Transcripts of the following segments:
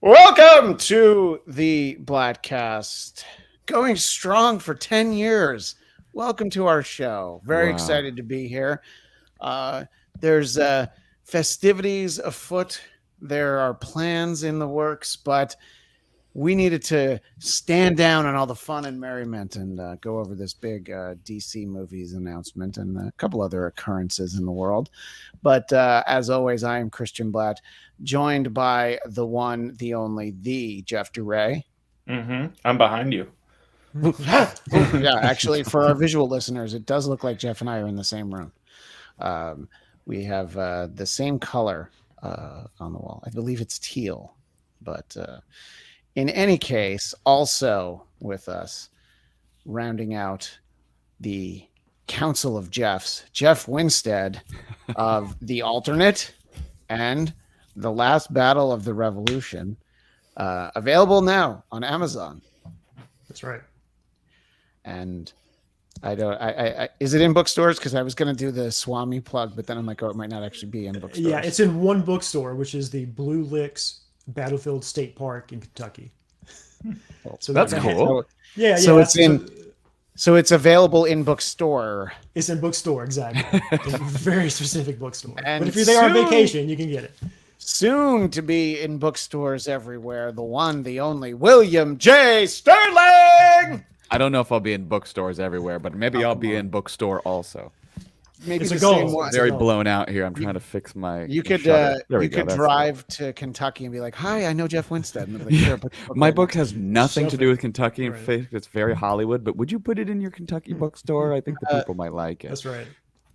Welcome to the Bladtcast. Going strong for 10 years. Welcome to our show. Very excited to be here. There's festivities afoot. There are plans in the works, but we needed to stand down on all the fun and merriment and go over this big DC movies announcement and a couple other occurrences in the world. But as always, I am Christian Blatt, joined by the one, the only, the Jeff Duray. I'm behind you. Yeah, actually, for our visual listeners, it does look like Jeff and I are in the same room. We have the same color on the wall. I believe it's teal, but in any case, also with us, rounding out the Council of Jeffs, Jeff Winstead of The Alternate and The Last Battle of the Revolution, available now on Amazon. That's right. And I is it in bookstores? Because I was going to do the Swami plug, but then I'm like, oh, it might not actually be in bookstores. Yeah, it's in one bookstore, which is the Blue Licks Battlefield State Park in Kentucky. So that's cool. Yeah. So it's available in bookstore. It's in bookstore, exactly. It's a very specific bookstore. And but if you're there on vacation, you can get it. Soon to be in bookstores everywhere. The one, the only, William J. Starling. I don't know if I'll be in bookstores everywhere, but maybe I'll be in bookstore also. Maybe it's the a goal. same one. Very blown out here. I'm trying to fix my. You could drive to Kentucky and be like, "Hi, I know Jeff Winstead." And like, sure, my book has nothing to do with Kentucky. In Right. fact, it's very Hollywood. But would you put it in your Kentucky bookstore? I think the people might like it. That's right.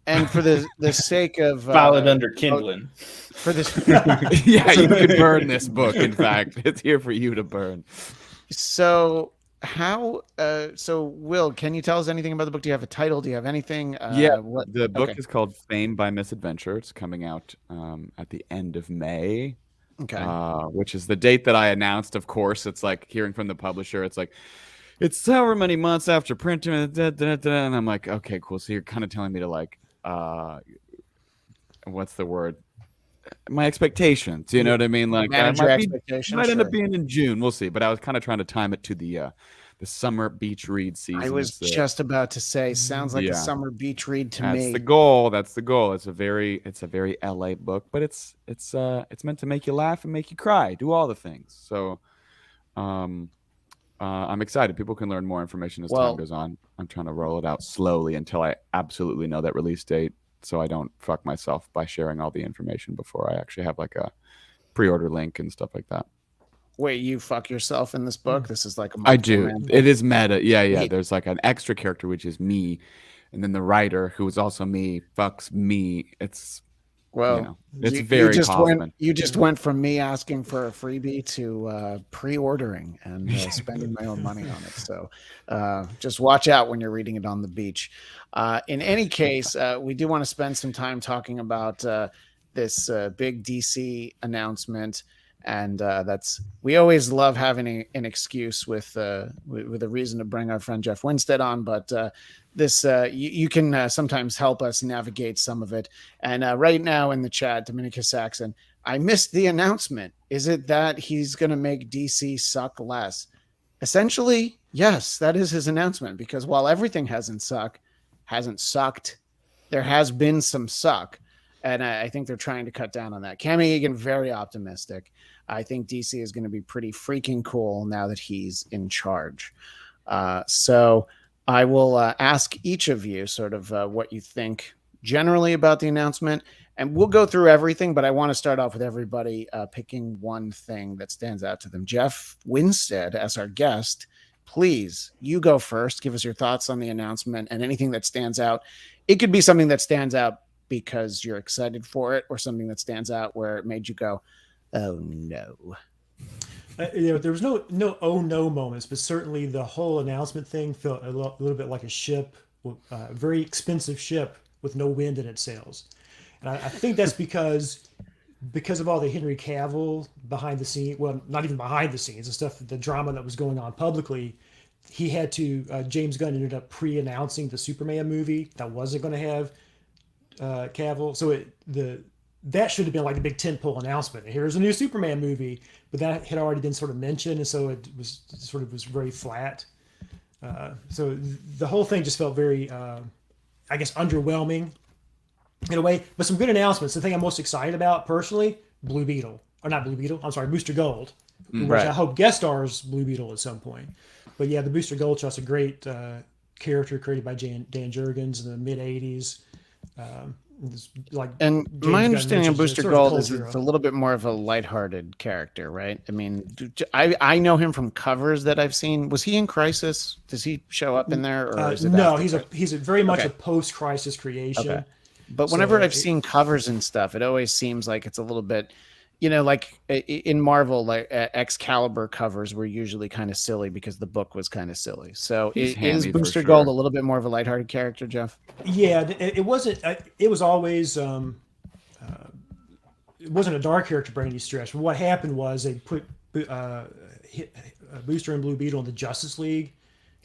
And for the sake of Filed under kindling. For this, Yeah, you could burn this book. In fact, it's here for you to burn. So how? So Will, can you tell us anything about the book? Do you have a title? Do you have anything? The book is called Fame by Misadventure. It's coming out at the end of May. Okay. Which is the date that I announced. Of course, it's like hearing from the publisher. It's like, it's however many months after printing, and I'm like, okay, cool. So you're kind of telling me to like, what's the word? My expectations. You know what I mean? Like, Manage your expectations. might end up being in June. We'll see. But I was kind of trying to time it to the summer beach read season. I was just about to say, sounds like a summer beach read to me. That's the goal. That's the goal. It's a very LA book, but it's meant to make you laugh and make you cry, do all the things. So, I'm excited. People can learn more information as time goes on. I'm trying to roll it out slowly until I absolutely know that release date, so I don't fuck myself by sharing all the information before I actually have like a pre-order link and stuff like that. Wait, you fuck yourself in this book? This is like a I do. It is meta. Yeah. There's like an extra character, which is me. And then the writer, who is also me, fucks me. It's, it's very common. You just went from me asking for a freebie to pre-ordering and spending my own money on it. So just watch out when you're reading it on the beach. In any case, we do want to spend some time talking about this big DC announcement. And we always love having an excuse with a reason to bring our friend Jeff Winstead on, but you can sometimes help us navigate some of it. And right now in the chat, Dominicus Saxon, I missed the announcement. Is it that he's going to make DC suck less? Essentially, yes, that is his announcement, because while everything hasn't sucked, there has been some suck. And I think they're trying to cut down on that. Cam Egan, very optimistic. I think DC is going to be pretty freaking cool now that he's in charge. So I will ask each of you sort of what you think generally about the announcement. And we'll go through everything, but I want to start off with everybody picking one thing that stands out to them. Jeff Winstead, as our guest, please, you go first. Give us your thoughts on the announcement and anything that stands out. It could be something that stands out because you're excited for it, or something that stands out where it made you go, oh no. There was no oh no moments, but certainly the whole announcement thing felt a little bit like a ship, a very expensive ship with no wind in its sails. And I think that's because of all the Henry Cavill behind the scenes, well, not even behind the scenes, the stuff, the drama that was going on publicly. He had to, James Gunn ended up pre-announcing the Superman movie that wasn't going to have Cavill. So that should have been like the big tentpole announcement. Here's a new Superman movie, but that had already been sort of mentioned, and so it was very flat. So the whole thing just felt very, I guess, underwhelming in a way. But some good announcements. The thing I'm most excited about personally, Blue Beetle, or not Blue Beetle. I'm sorry, Booster Gold, which Right. I hope guest stars Blue Beetle at some point. But yeah, the Booster Gold shot's a great character created by Dan Jurgens in the mid '80s. Like, And James my Gunn understanding of mentions, Booster sort of a Gold cult is it's a hero. little bit more of a lighthearted character, right? I mean, I know him from covers that I've seen. Was he in Crisis? Does he show up in there, or is it No, after he's a very much Okay. a post-crisis creation. Okay. But So whenever I've seen covers and stuff, it always seems like it's a little bit, like in Marvel, like Excalibur covers were usually kind of silly because the book was kind of silly. So He's is hammy for Booster sure. Gold a little bit more of a lighthearted character, Jeff? yeah, it wasn't. It was always. It wasn't a dark character by any stretch. But what happened was they put Booster and Blue Beetle in the Justice League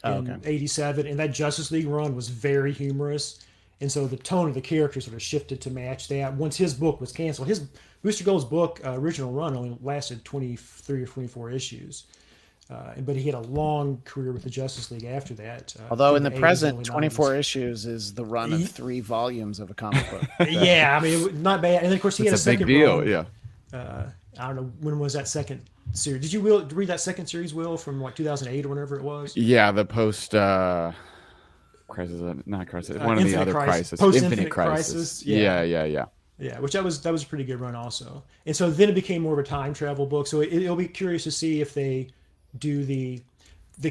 in '87, and that Justice League run was very humorous. And so the tone of the character sort of shifted to match that. Once his book was canceled, his Booster Gold's book original run only lasted 23 or 24 issues. But he had a long career with the Justice League after that. Although in through the 80s and present, early 24 90s. issues is the run of 3 volumes of a comic book. Yeah, I mean, not bad. And then, of course, he had a It's a big second deal. run. Yeah. I don't know, when was that second series? Did you read that second series, Will, from like 2008 or whenever it was? Yeah, the post crisis, not crisis, one of the Infinite other Crisis. crisis, Post-Infinite Crisis. Crisis, Yeah. yeah. Yeah, which that was a pretty good run also. And so then it became more of a time travel book. So it'll be curious to see if they do they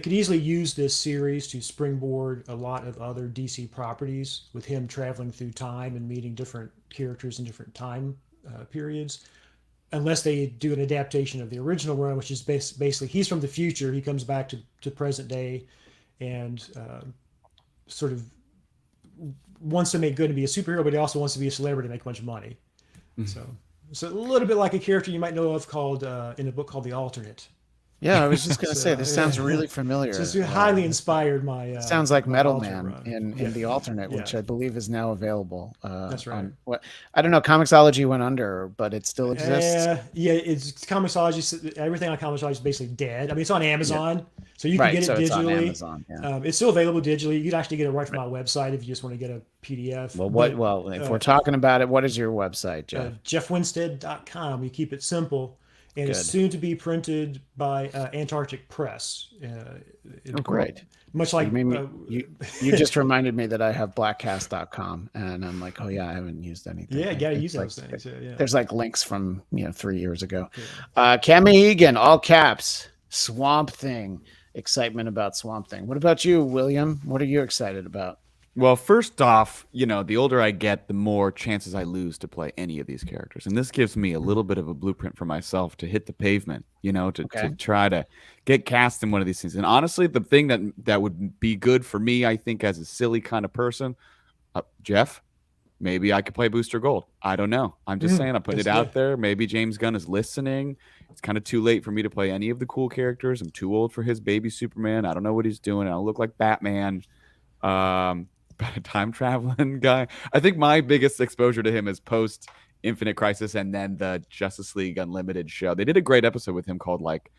could easily use this series to springboard a lot of other DC properties with him traveling through time and meeting different characters in different time periods. Unless they do an adaptation of the original run, which is basically he's from the future, he comes back to present day, and sort of wants to make good and be a superhero, but he also wants to be a celebrity and make a bunch of money. So a little bit like a character you might know of called in a book called The Alternate. Yeah, I was just going to say, this sounds really familiar. So it's highly inspired my. Sounds like my Metal alternate Man run. in the alternate, which Yeah. I believe is now available. That's right. I don't know. Comixology went under, but it still exists. Yeah, it's Comixology. Everything on Comixology is basically dead. I mean, it's on Amazon, so you can Right, get it so digitally. it's on Amazon. Yeah. It's still available digitally. You can actually get it right from my website if you just want to get a PDF. Well, if we're talking about it, what is your website, Jeff? JeffWinstead.com. We keep it simple. And it's Good. soon to be printed by Antarctic Press. Great. Much like You just reminded me that I have Bladtcast.com, and I'm like, oh yeah, I haven't used anything. yeah, you got to It's use like- those things. Yeah. There's like links from 3 years ago. Cammy Egan, all caps. Swamp Thing. Excitement about Swamp Thing. What about you, William? What are you excited about? Well, first off, the older I get, the more chances I lose to play any of these characters. And this gives me a little bit of a blueprint for myself to hit the pavement, to try to get cast in one of these things. And honestly, the thing that would be good for me, I think, as a silly kind of person, Jeff, maybe I could play Booster Gold. I don't know. I'm just saying, I put it out there. Maybe James Gunn is listening. It's kind of too late for me to play any of the cool characters. I'm too old for his baby Superman. I don't know what he's doing. I don't look like Batman. But a time traveling guy. I think my biggest exposure to him is post Infinite Crisis and then the Justice League Unlimited show. They did a great episode with him called like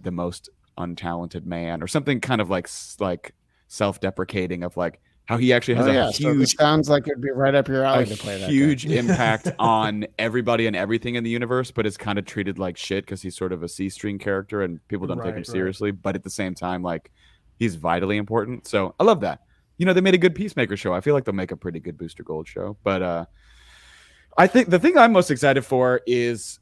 the most untalented man or something kind of like self-deprecating of like how he actually has a So this huge sounds like it'd be right up your alley to play that. huge impact on everybody and everything in the universe, but is kind of treated like shit because he's sort of a C-string character and people don't take him seriously. But at the same time, like he's vitally important. So I love that. They made a good Peacemaker show. I feel like they'll make a pretty good Booster Gold show. But I think the thing I'm most excited for is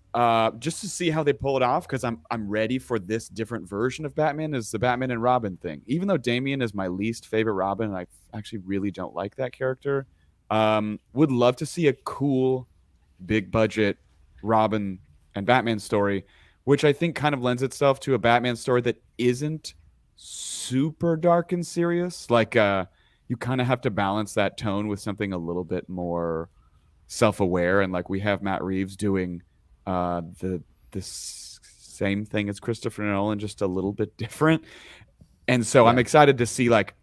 just to see how they pull it off, because I'm ready for this different version of Batman, is the Batman and Robin thing. Even though Damian is my least favorite Robin, and I actually really don't like that character, would love to see a cool, big budget Robin and Batman story, which I think kind of lends itself to a Batman story that isn't super dark and serious. Like you kind of have to balance that tone with something a little bit more self-aware, and like we have Matt Reeves doing the same thing as Christopher Nolan, just a little bit different. And so I'm excited to see like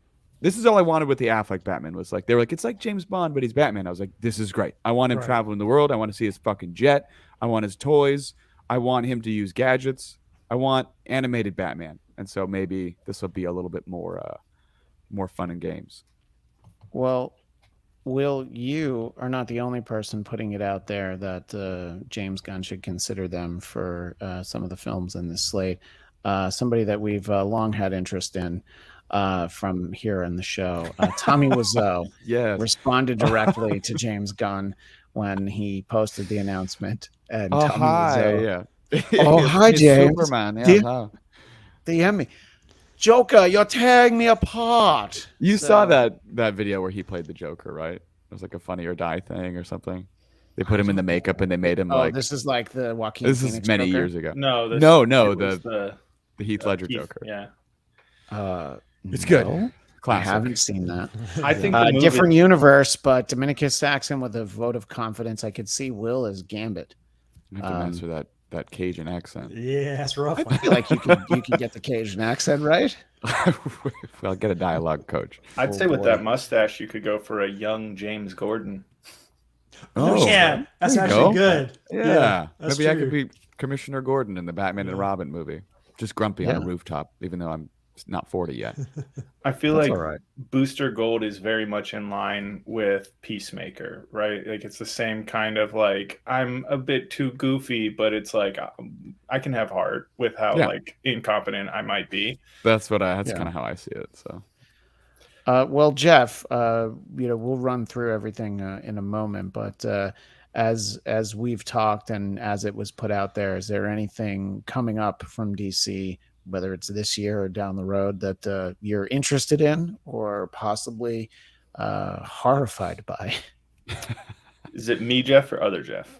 This is all I wanted with the Affleck Batman. Was like they were like, it's like James Bond, but he's Batman. I was like, this is great. I want him traveling the world. I want to see his fucking jet. I want his toys. I want him to use gadgets. I want animated Batman. And so maybe this will be a little bit more fun and games. Well, Will, you are not the only person putting it out there that James Gunn should consider them for some of the films in this slate. Somebody that we've long had interest in from here in the show, Tommy Wiseau, responded directly to James Gunn when he posted the announcement. And Tommy Wiseau, hi, James. Superman, DM me. Joker, you're tearing me apart. You saw that video where he played the Joker, right? It was like a Funny or Die thing or something. They put him in the makeup and they made him like. This is like the Joaquin. This Phoenix is many Joker? years ago. No, the Heath Ledger Joker. Yeah, it's good. No, Classic. I haven't seen that. I think different universe, but Dominicus Saxon with a vote of confidence. I could see Will as Gambit. I have to master that Cajun accent. Yeah, that's rough. I feel like you could get the Cajun accent right. Well, get a dialogue coach. I'd say with that mustache, you could go for a young James Gordon. Oh, yeah, that's actually good. Yeah, maybe true. I could be Commissioner Gordon in the Batman and Robin movie. Just grumpy on a rooftop, even though I'm not 40 yet. I feel like Booster Gold is very much in line with Peacemaker, right? Like it's the same kind of like I'm a bit too goofy, but it's like I can have heart with how like incompetent I might be. That's kind of how I see it. So, well, Jeff, we'll run through everything in a moment, but as we've talked and as it was put out there, is there anything coming up from DC, whether it's this year or down the road, that you're interested in or possibly horrified by? Is it me, Jeff, or other Jeff?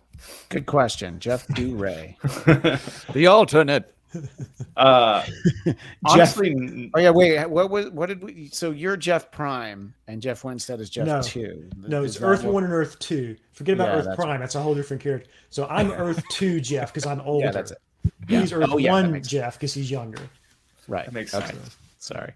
Good question. Jeff DuRay. The alternate. Honestly, wait, what did we, so you're Jeff Prime and Jeff Winstead is Jeff 2. No, it's Earth 1 and Earth 2. Forget about Earth Prime. That's a whole different character. So I'm Earth 2 Jeff because I'm older. Yeah, that's it. He's Earth 1 Jeff because he's younger. Right. That makes sense. Sorry.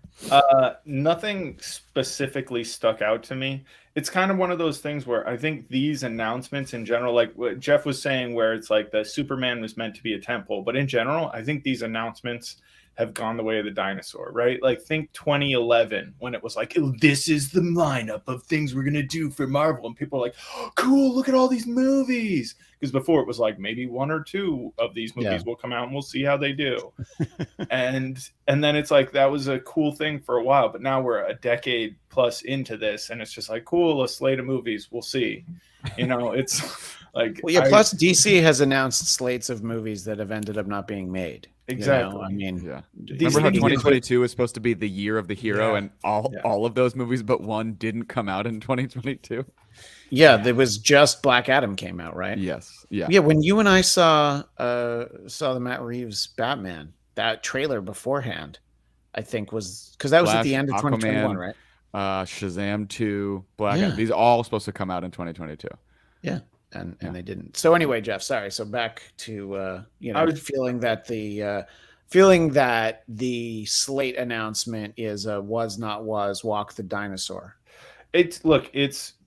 Nothing specifically stuck out to me. It's kind of one of those things where I think these announcements in general, like what Jeff was saying, where it's like the Superman was meant to be a temple, but in general, I think these announcements have gone the way of the dinosaur, right? Like think 2011 when it was like, this is the lineup of things we're going to do for Marvel. And people are like, oh, cool, look at all these movies. Because before it was like maybe one or two of these movies will come out and we'll see how they do. and then it's like, that was a cool thing for a while, but now we're a decade plus into this and it's just like, cool, a slate of movies. We'll see. It's like, plus DC has announced slates of movies that have ended up not being made. Exactly. I mean, remember how 2022 was supposed to be the year of the hero, and all of those movies but one didn't come out in 2022. Yeah, there was just Black Adam came out, right? Yes. Yeah. Yeah. When you and I saw the Matt Reeves Batman, that trailer beforehand, I think was because that was at the end of 2021, right? Shazam 2, Black Adam. These are all supposed to come out in 2022. Yeah. And they didn't. So anyway, Jeff, sorry. So back to I was feeling that the slate announcement is was not was walk the dinosaur. It's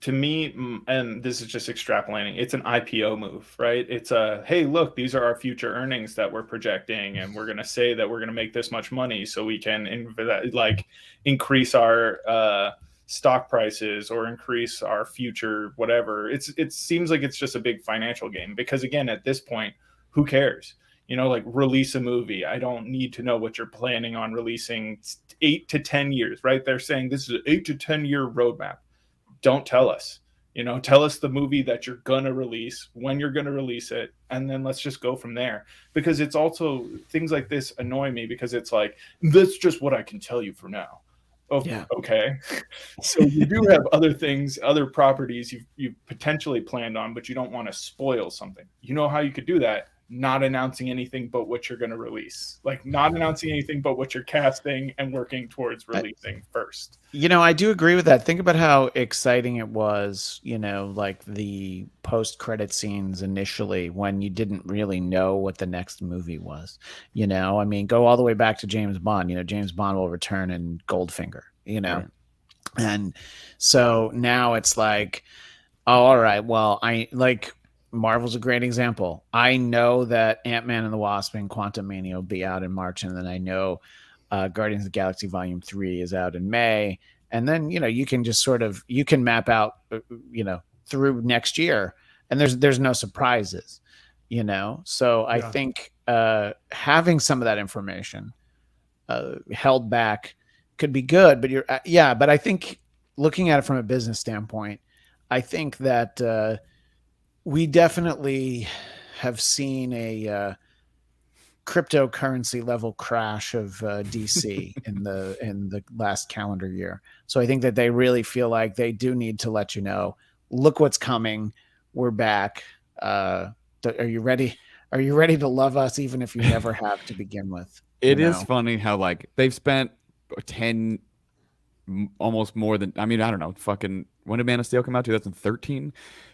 to me, and this is just extrapolating. It's an IPO move, right? It's hey, look, these are our future earnings that we're projecting, and we're going to say that we're going to make this much money, so we can increase our stock prices or increase our future whatever. It seems like it's just a big financial game because again at this point who cares, release a movie. I don't need to know what you're planning on releasing 8 to 10 years, right? They're saying this is an 8 to 10 year roadmap. Don't tell us, tell us the movie that you're gonna release, when you're gonna release it, and then let's just go from there. Because it's also things like this annoy me because it's like that's just what I can tell you for now. Oh, yeah. Okay. So you do have other things, other properties you've potentially planned on, but you don't want to spoil something. You know how you could do that? Not announcing anything but what you're going to release. Like not announcing anything but what you're casting and working towards releasing first. I do agree with that. Think about how exciting it was, like the post-credit scenes initially when you didn't really know what the next movie was. I mean, go all the way back to James Bond. James Bond will return in Goldfinger, Right. And so now it's like, oh, all right, well, Marvel's a great example. I know that Ant-Man and the Wasp and Quantumania will be out in March, and then I know Guardians of the Galaxy Volume 3 is out in May. And then, you can just you can map out, through next year, and there's no surprises, So I think having some of that information held back could be good, but but I think looking at it from a business standpoint, I think that we definitely have seen a cryptocurrency level crash of DC in the last calendar year. So I think that they really feel like they do need to let you know, look what's coming. We're back. Are you ready? Are you ready to love us, even if you never have to begin with? It is funny how they've spent 10, almost more than, I don't know, fucking, when did Man of Steel come out? 2013?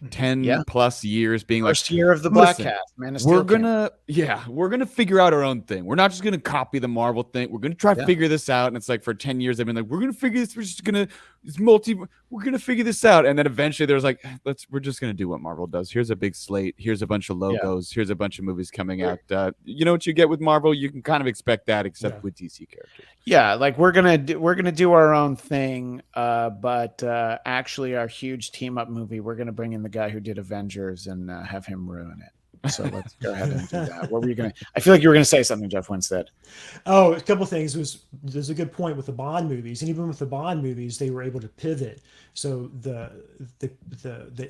10 plus years being first year of the Bladtcast. Man of Steel. We're gonna figure out our own thing. We're not just gonna copy the Marvel thing. We're gonna try to figure this out. And it's like for 10 years they've been like, we're gonna figure this. We're gonna figure this out. And then eventually there's like, we're just gonna do what Marvel does. Here's a big slate. Here's a bunch of logos. Here's a bunch of movies coming out. You know what you get with Marvel? You can kind of expect that, except with DC characters. Yeah, like we're gonna do our own thing, but actually our huge team up movie, we're gonna bring in the guy who did Avengers and have him ruin it. So let's go ahead and do that. What were you gonna? I feel like you were gonna say something, Jeff Winstead. Oh, a couple of things. There's a good point with the Bond movies, and even with the Bond movies, they were able to pivot. So the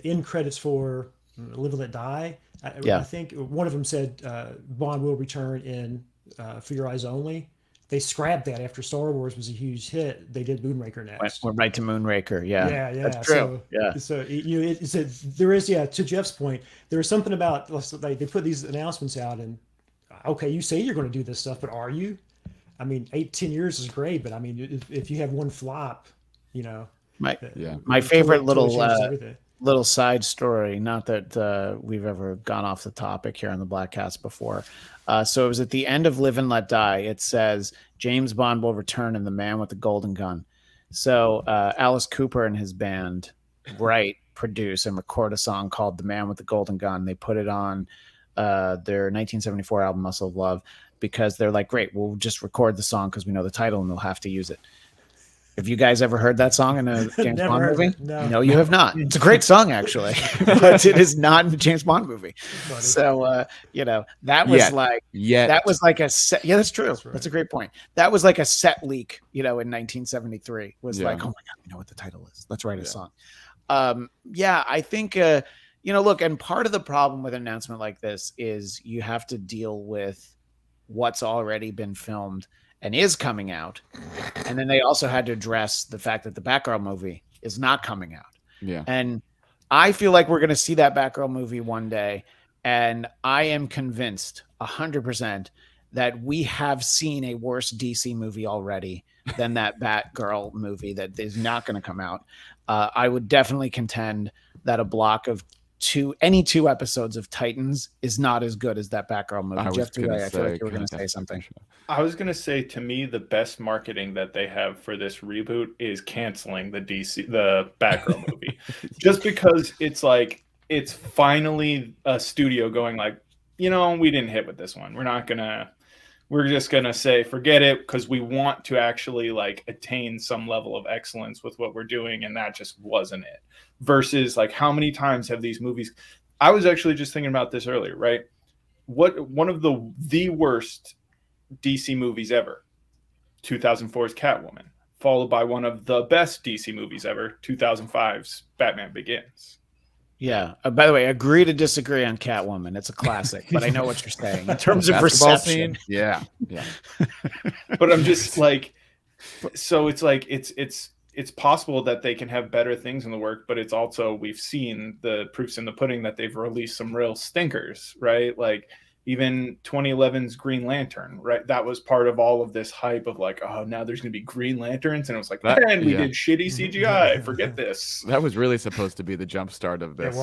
end credits for Live and Let Die, I think one of them said Bond will return in For Your Eyes Only. They scrapped that after Star Wars was a huge hit. They did Moonraker next. Went right to Moonraker. Yeah, that's true. So there is, to Jeff's point, there is something about, like, they put these announcements out, and okay, you say you're going to do this stuff, but are you? 8-10 years is great, but if you have one flop, my favorite little side story, not that we've ever gone off the topic here on the Bladtcast before. So it was at the end of Live and Let Die. It says James Bond will return in The Man with the Golden Gun. So Alice Cooper and his band write, produce, and record a song called The Man with the Golden Gun. They put it on their 1974 album Muscle of Love because they're like, great, we'll just record the song because we know the title and we'll have to use it. Have you guys ever heard that song in a James Bond movie? No, you have not. It's a great song, actually, but it is not in a James Bond movie. So, that was that was like a set. Yeah, that's true. That's right. That's a great point. That was like a set leak, in 1973. Was like, oh my God, we know what the title is. Let's write a song. I think, look, and part of the problem with an announcement like this is you have to deal with what's already been filmed and is coming out. And then they also had to address the fact that the Batgirl movie is not coming out. Yeah. And I feel like we're going to see that Batgirl movie one day. And I am convinced 100% that we have seen a worse DC movie already than that Batgirl movie that is not going to come out. I would definitely contend that a block of any two episodes of Titans is not as good as that Batgirl movie. Jeff, I feel like you were going to say something. I was going to say, to me, the best marketing that they have for this reboot is canceling the Batgirl movie, just because it's like, it's finally a studio going like, we didn't hit with this one. We're just going to say, forget it, because we want to actually like attain some level of excellence with what we're doing. And that just wasn't it. Versus like, how many times have these movies, I was actually just thinking about this earlier, right? One of the worst DC movies ever, 2004's Catwoman, followed by one of the best DC movies ever, 2005's Batman Begins. Yeah. By the way, agree to disagree on Catwoman. It's a classic, but I know what you're saying in terms of reception. Yeah. But I'm just like, so it's like, it's possible that they can have better things in the work, but it's also, we've seen the proofs in the pudding that they've released some real stinkers, right? Like even 2011's Green Lantern, right? That was part of all of this hype of like, oh, now there's going to be Green Lanterns. And it was like, man, we did shitty CGI. Forget this. That was really supposed to be the jumpstart of this,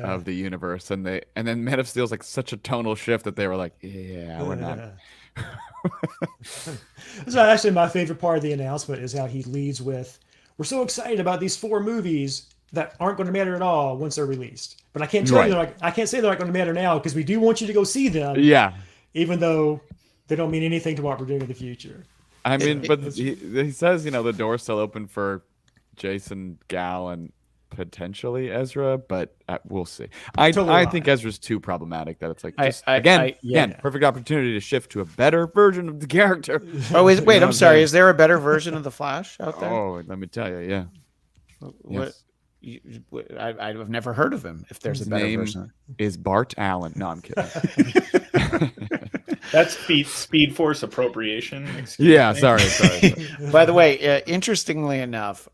of the universe. And then Man of Steel is like such a tonal shift that they were like, we're not. So actually my favorite part of the announcement is how he leads with, we're so excited about these 4 movies that aren't going to matter at all once they're released. But I can't tell you I can't say they're not going to matter now because we do want you to go see them. Yeah. Even though they don't mean anything to what we're doing in the future. I mean, but he says, the door's still open for Jason, Gal, and potentially Ezra, but we'll see. I think Ezra's too problematic that it's like, perfect opportunity to shift to a better version of the character. Oh, wait, I'm sorry. Is there a better version of the Flash out there? Oh, let me tell you, yeah. What? Yes. I've never heard of him. If there's a better version, is Bart Allen? No, I'm kidding. That's Speed Force appropriation. Sorry. By the way, interestingly enough,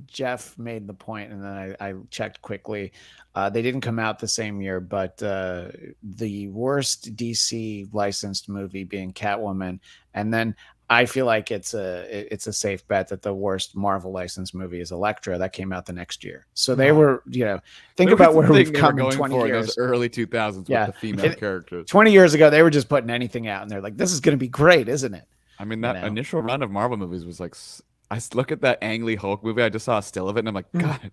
Jeff made the point, and then I checked quickly. They didn't come out the same year, but the worst DC licensed movie being Catwoman, and then I feel like it's a safe bet that the worst Marvel licensed movie is Elektra. That came out the next year. So they were, think about where we've come in 20 years. Those early 2000s with the female characters. 20 years ago, they were just putting anything out, and they're like, this is going to be great, isn't it? I mean, that initial run of Marvel movies was like, I look at that Ang Lee Hulk movie. I just saw a still of it, and I'm like, God,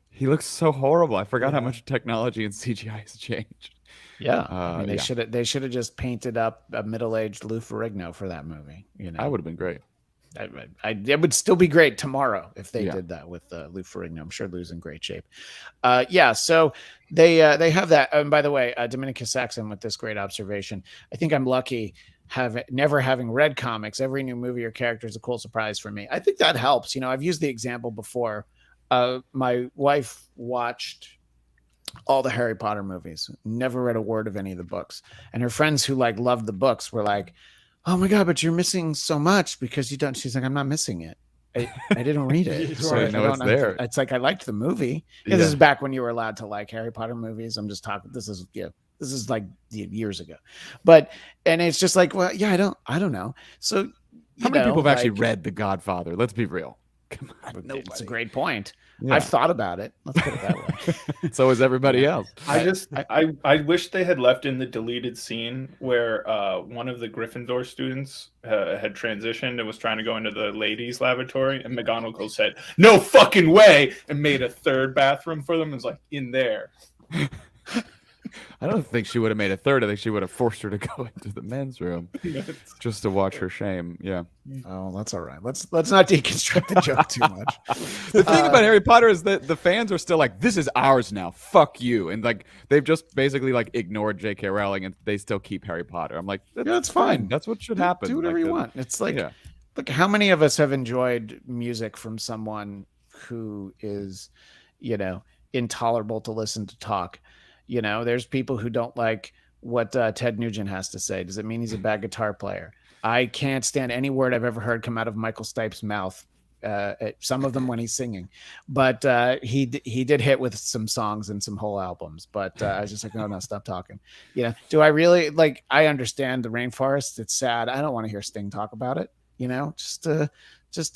he looks so horrible. I forgot how much technology and CGI has changed. Yeah, I mean, they should have just painted up a middle-aged Lou Ferrigno for that movie. That would have been great. It would still be great tomorrow if they did that with Lou Ferrigno. I'm sure Lou's in great shape. So they have that. And by the way, Dominicus Saxon with this great observation. I think I'm lucky never having read comics. Every new movie or character is a cool surprise for me. I think that helps. I've used the example before. My wife watched all the Harry Potter movies, never read a word of any of the books, and her friends who loved the books were like, oh my God, but you're missing so much because you don't. She's like, I'm not missing it. I didn't read it. So I know it's there. It's like, I liked the movie. This is back when you were allowed to like Harry Potter movies. I'm just talking, this is like years ago, and it's just like, well, yeah, I don't know. So how many people have actually read The Godfather? Let's be real. Come on, it's a great point. Yeah. I've thought about it. Let's put it that way. So is everybody else. I wish they had left in the deleted scene where one of the Gryffindor students had transitioned and was trying to go into the ladies' lavatory, and McGonagall said, "No fucking way," and made a third bathroom for them. And was like, in there. I don't think she would have made a third. I think she would have forced her to go into the men's room just to watch her shame. Yeah. Oh, that's all right. Let's not deconstruct the joke too much. The thing about Harry Potter is that the fans are still like, this is ours now. Fuck you. And they've just basically ignored J.K. Rowling, and they still keep Harry Potter. I'm like, that's fine. That's what should happen. Do whatever you want. It's like, look, how many of us have enjoyed music from someone who is, intolerable to listen to talk? There's people who don't like what Ted Nugent has to say. Does it mean he's a bad guitar player? I can't stand any word I've ever heard come out of Michael Stipe's mouth. Some of them when he's singing, but he did hit with some songs and some whole albums. But I was just like, no, stop talking. Do I really I understand the rainforest? It's sad. I don't want to hear Sting talk about it. Just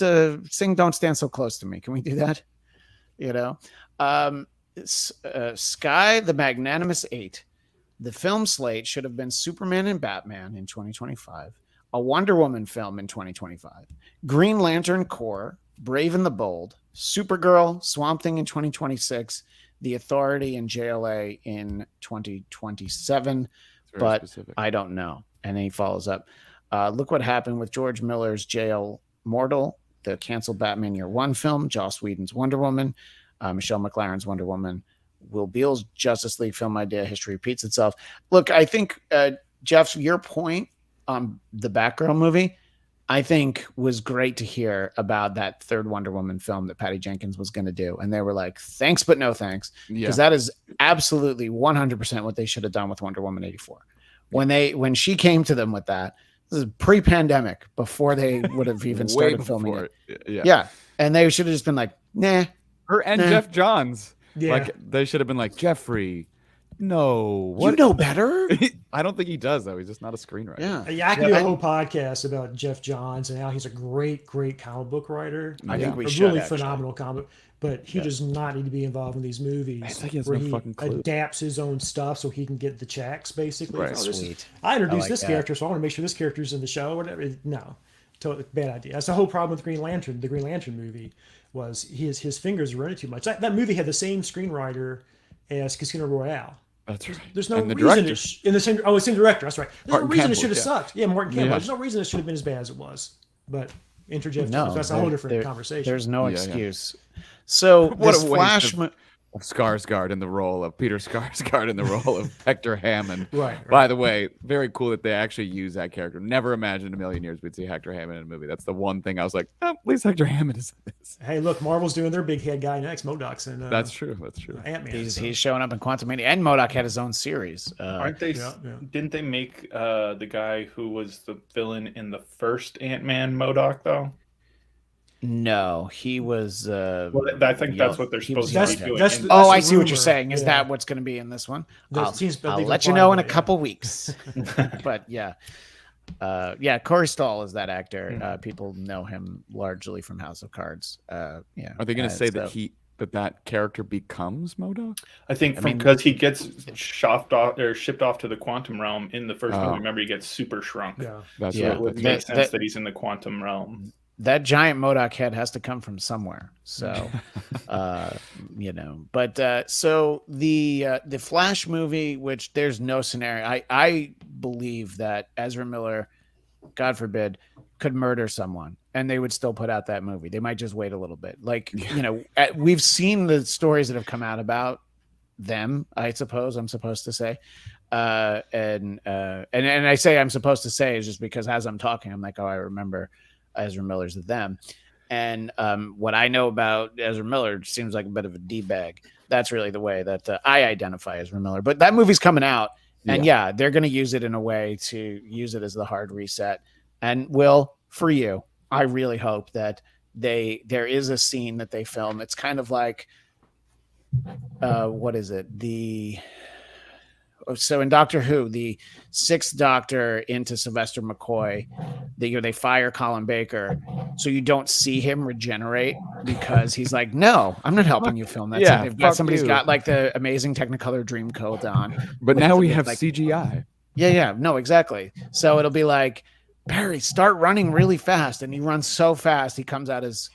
sing "Don't Stand So Close to Me." Can we do that? Sky the Magnanimous Eight. The film slate should have been Superman and Batman in 2025, a Wonder Woman film in 2025, Green Lantern Corps, Brave and the Bold, Supergirl, Swamp Thing in 2026, The Authority and JLA in 2027. But specific. I don't know. And then he follows up. Look what happened with George Miller's Jail Mortal, the canceled Batman Year One film, Joss Whedon's Wonder Woman, Michelle McLaren's Wonder Woman, Will Beall's Justice League film idea. History repeats itself. Look, I think, Jeff, your point on the Batgirl movie, I think was great to hear about that third Wonder Woman film that Patty Jenkins was going to do. And they were like, thanks, but no thanks. Because that is absolutely 100% what they should have done with Wonder Woman 84. When she came to them with that, this is pre-pandemic, before they would have even started filming it. Yeah. And they should have just been like, nah. Her and Jeff Johns. Yeah. They should have been like, Jeffrey, no. What? You know better? I don't think he does, though. He's just not a screenwriter. Yeah, I could do a whole podcast about Jeff Johns and how he's a great, great comic book writer. I think we should. Really phenomenal comic, but he does not need to be involved in these movies where he adapts his own stuff so he can get the checks, basically. Right. Sweet. I introduced this character, so I want to make sure this character's in the show or whatever. No. Totally bad idea. That's the whole problem with Green Lantern. The Green Lantern movie was his fingers were in it too much. That movie had the same screenwriter as Casino Royale. That's right. There's no And the reason director. in the same. Oh, it's in director. That's right. There's Martin no reason Campbell, it should have yeah. sucked. Yeah, Martin Campbell. Yeah. There's no reason it should have been as bad as it was. But enter Jeff No, Jones. That's a whole different conversation. There's no Yeah, yeah. excuse. So What this a waste Flash. of Skarsgård in the role of Peter Skarsgård in the role of Hector Hammond. Right. By the way, very cool that they actually use that character. Never imagined in a million years we'd see Hector Hammond in a movie. That's the one thing I was like, oh, at least Hector Hammond is in this. Hey, look, Marvel's doing their big head guy next, MODOK's, and That's true. That's true. Ant-Man. He's showing up in Quantumania, and MODOK had his own series. Aren't they? Yeah. Didn't they make the guy who was the villain in the first Ant-Man MODOK though? No, he was. Well, I think that's what they're he was supposed to be young. doing. That's in- the- Oh, I the see what you're rumor. saying. Is Yeah. that what's going to be in this one? That seems- but I'll they've let you implied know in a that, yeah. couple weeks. But yeah, Corey Stoll is that actor. People know him largely from House of Cards. Yeah. Are they going to say so- that character becomes MODOK? I think mean- because he gets shipped off to the quantum realm in the first Oh. movie. Remember, he gets super shrunk. Yeah. That's Yeah. So right. it would That's make right. sense that he's in the quantum realm. That giant MODOK head has to come from somewhere. So, but so the Flash movie, which there's no scenario. I believe that Ezra Miller, God forbid, could murder someone and they would still put out that movie. They might just wait a little bit. Like, we've seen the stories that have come out about them, I suppose I'm supposed to say. And I say I'm supposed to say is just because as I'm talking, I'm like, oh, I remember Ezra Miller's them. And what I know about Ezra Miller seems like a bit of a D-bag. That's really the way that I identify Ezra Miller. But that movie's coming out. And yeah, they're going to use it in a way to use it as the hard reset. And Will, for you, I really hope that there is a scene that they film. It's kind of like, what is it? So in Doctor Who, the sixth Doctor into Sylvester McCoy, they fire Colin Baker, so you don't see him regenerate because he's like, no, I'm not helping you film that. Yeah, They've got fuck somebody's you. got like the amazing Technicolor Dreamcoat on. But now we have like- CGI. Yeah, no, exactly. So it'll be like, Barry, start running really fast, and he runs so fast he comes out as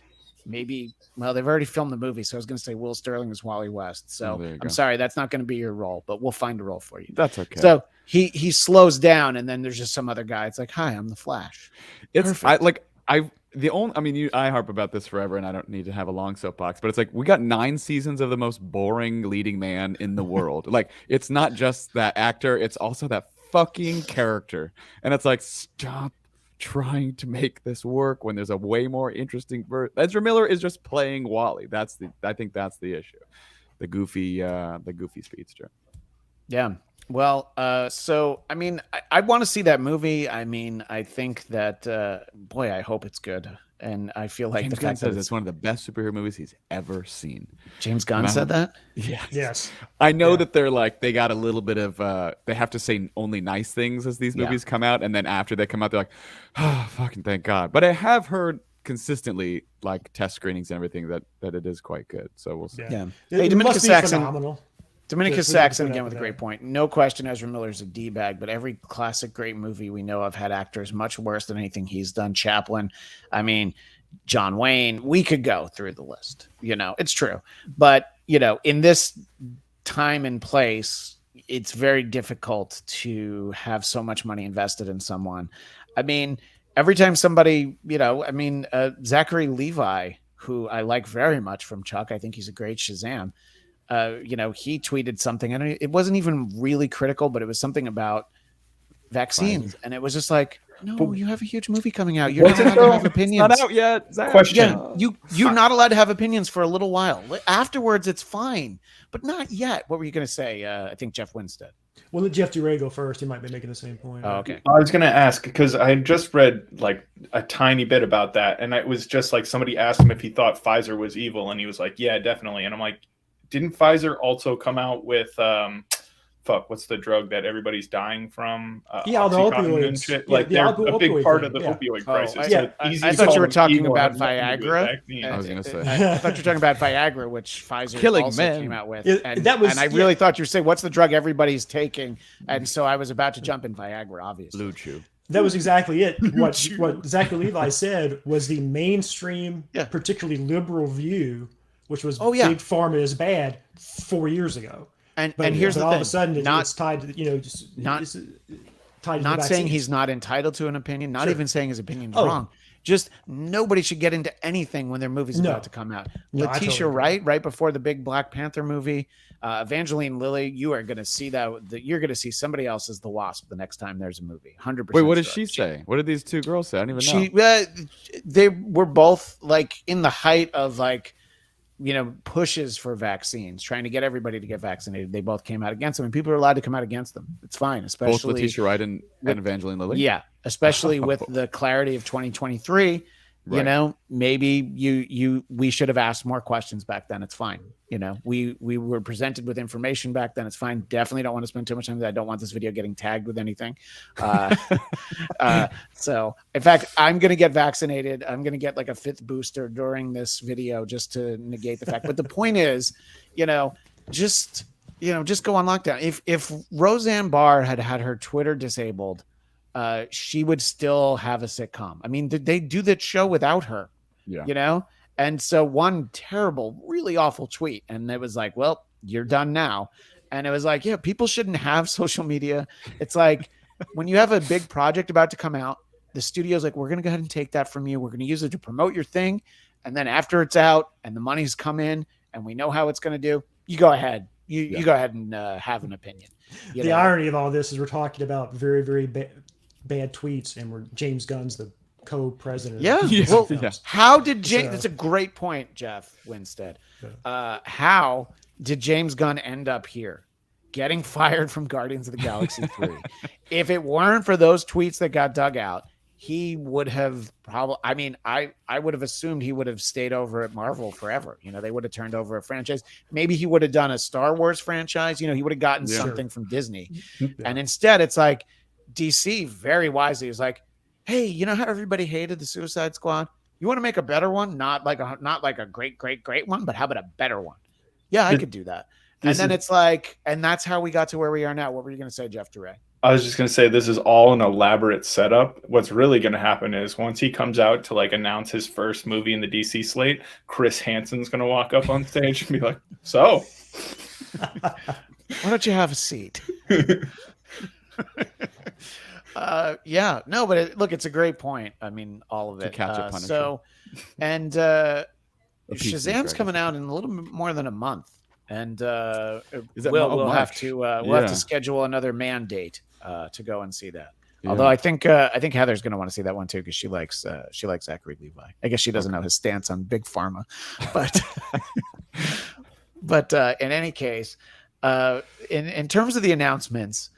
maybe. Well, they've already filmed the movie, so I was going to say Will Sterling is Wally West. So there you go. I'm sorry, that's not going to be your role, but we'll find a role for you. That's okay. So he slows down, and then there's just some other guy. It's like, hi, I'm the Flash. It's I harp about this forever, and I don't need to have a long soapbox, but it's like we got 9 seasons of the most boring leading man in the world. Like, it's not just that actor, it's also that fucking character. And it's like, stop trying to make this work when there's a way more interesting Ezra Miller is just playing Wally. I think that's the issue. The goofy speedster. Yeah. Well, so I mean, I want to see that movie. I mean, I think that boy, I hope it's good. And I feel like James the Gunn fact says that it's one of the best superhero movies he's ever seen. James Gunn Wow. said that. Yes. I know that they're like, they got a little bit of they have to say only nice things as these movies come out, and then after they come out, they're like, oh, fucking thank God. But I have heard consistently, like test screenings and everything, that it is quite good. So we'll see. Yeah. It Hey, Dominica must be Saxon. phenomenal. Dominica Yes, we Saxon can put again up with a with great that. point. No question, Ezra Miller's a D-bag, but every classic great movie we know of had actors much worse than anything he's done. Chaplin, I mean, John Wayne, we could go through the list. It's true. But, in this time and place, it's very difficult to have so much money invested in someone. I mean, every time somebody, Zachary Levi, who I like very much from Chuck, I think he's a great Shazam. He tweeted something, and it wasn't even really critical, but it was something about vaccines, and it was just like, no, you have a huge movie coming out. You're not allowed to have opinions. It's not out yet. Zach. Question. Yeah, you're not allowed to have opinions for a little while. Afterwards, it's fine, but not yet. What were you going to say? I think Jeff Winstead. We'll let Jeff DeRay go first. He might be making the same point. Oh, okay. I was going to ask because I had just read like a tiny bit about that, and it was just like somebody asked him if he thought Pfizer was evil, and he was like, "Yeah, definitely." And I'm like, "Didn't Pfizer also come out with what's the drug that everybody's dying from? Yeah, the Oxycontin opioids. and shit. Yeah, Like the they're a big opioid part thing, of the yeah. opioid Oh, crisis. I- So I- it's easy I to thought call you were them talking evil about and nothing to do with Viagra. vaccines. I was going to say. I thought you were talking about Viagra, which Pfizer Killing also men. came out with. That was- and I really thought you were saying, what's the drug everybody's taking? And so I was about to jump in Viagra, obviously. Blue Chew. that was exactly it. What Zachary Levi said was the mainstream, particularly liberal view, which was big pharma is bad 4 years ago. And But here's the all thing, of a sudden it's tied to tied to not the saying vaccines. he's not entitled to an opinion, not even saying his opinion's Oh. wrong. Just nobody should get into anything when their movie's about to come out. No, I Letitia totally Wright, right before the big Black Panther movie, Evangeline Lilly, you are going to see you're going to see somebody else as the Wasp the next time there's a movie. 100%. Wait, what did she say? What did these two girls say? I don't even know. They were both like in the height of like, pushes for vaccines, trying to get everybody to get vaccinated. They both came out against them, and people are allowed to come out against them. It's fine, especially both Letitia Wright and Evangeline Lilly. Yeah, especially with the clarity of 2023. Right. Maybe we should have asked more questions back then. It's fine. We were presented with information back then. It's fine. Definitely don't want to spend too much time. I don't want this video getting tagged with anything. So in fact, I'm going to get vaccinated. I'm going to get like a 5th booster during this video just to negate the fact. But the point is, just go on lockdown. If Roseanne Barr had her Twitter disabled, she would still have a sitcom. I mean, they do that show without her, And so one terrible, really awful tweet. And it was like, well, you're done now. And it was like, yeah, people shouldn't have social media. It's like when you have a big project about to come out, the studio's like, we're going to go ahead and take that from you. We're going to use it to promote your thing. And then after it's out and the money's come in and we know how it's going to do, you go ahead. You go ahead and have an opinion. The irony of all this is we're talking about very, very bad tweets, and James Gunn's the co-president. How did James? That's a great point, Jeff Winstead. How did James Gunn end up here, getting fired from Guardians of the Galaxy 3? If it weren't for those tweets that got dug out, he would have probably. I mean, I would have assumed he would have stayed over at Marvel forever. They would have turned over a franchise. Maybe he would have done a Star Wars franchise. He would have gotten something from Disney, and instead, it's like DC very wisely is like, hey, you know how everybody hated the Suicide Squad? You want to make a better one? Not like a great one, but how about a better one? Yeah, I could do that. And then it's like, and that's how we got to where we are now. What were you going to say, Jeff DeRay? I was just going to say, this is all an elaborate setup. What's really going to happen is once he comes out to like announce his first movie in the DC slate, Chris Hansen's going to walk up on stage and be like, so why don't you have a seat? But look, it's a great point. I mean, all of it. And Shazam's coming out in a little bit more than a month, and we'll have to schedule another mandate to go and see that. Yeah. Although I think Heather's going to want to see that one too, because she likes Zachary Levi. I guess she doesn't know his stance on big pharma, but in any case, in terms of the announcements.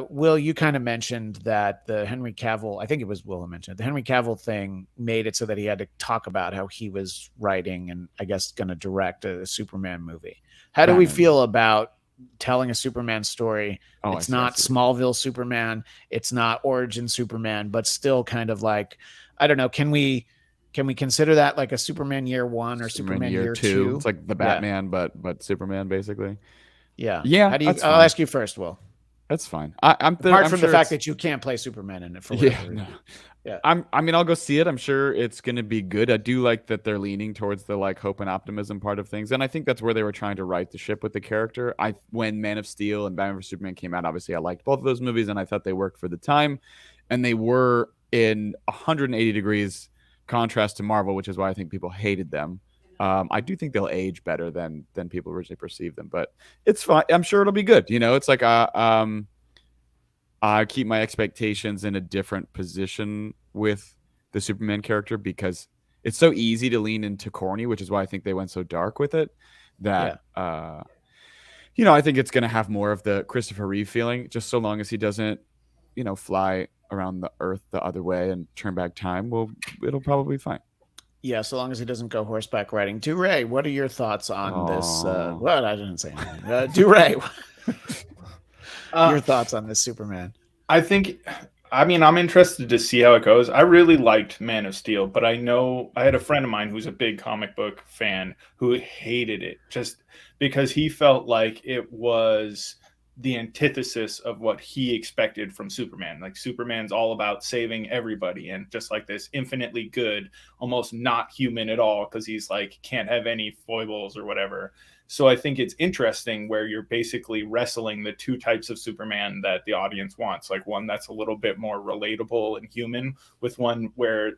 Will, you kind of mentioned that the Henry Cavill, I think it was Will who mentioned it, the Henry Cavill thing made it so that he had to talk about how he was writing and I guess going to direct a Superman movie. How do we feel about telling a Superman story? It's not Smallville Superman. It's not Origin Superman, but still kind of like, I don't know. Can we consider that like a Superman year 1 or Superman year 2? It's like the Batman, but Superman basically. Yeah. Yeah. I'll ask you first, Will. That's fine. Apart from the fact that you can't play Superman in it for whatever reason. Yeah. I'll go see it. I'm sure it's going to be good. I do like that they're leaning towards the like hope and optimism part of things, and I think that's where they were trying to right the ship with the character. When Man of Steel and Batman vs Superman came out, obviously I liked both of those movies, and I thought they worked for the time, and they were in 180 degrees contrast to Marvel, which is why I think people hated them. I do think they'll age better than people originally perceived them, but it's fine. I'm sure it'll be good. It's like I keep my expectations in a different position with the Superman character because it's so easy to lean into corny, which is why I think they went so dark with it. That I think it's going to have more of the Christopher Reeve feeling, just so long as he doesn't, fly around the earth the other way and turn back time. Well, it'll probably be fine. Yeah, so long as he doesn't go horseback riding. DeRay, what are your thoughts on this? Well, I didn't say anything. DeRay, your thoughts on this Superman? I'm interested to see how it goes. I really liked Man of Steel, but I know I had a friend of mine who's a big comic book fan who hated it just because he felt like it was the antithesis of what he expected from Superman. Like Superman's all about saving everybody, and just like this infinitely good, almost not human at all, because he's like can't have any foibles or whatever. So I think it's interesting where you're basically wrestling the two types of Superman that the audience wants, like one that's a little bit more relatable and human, with one where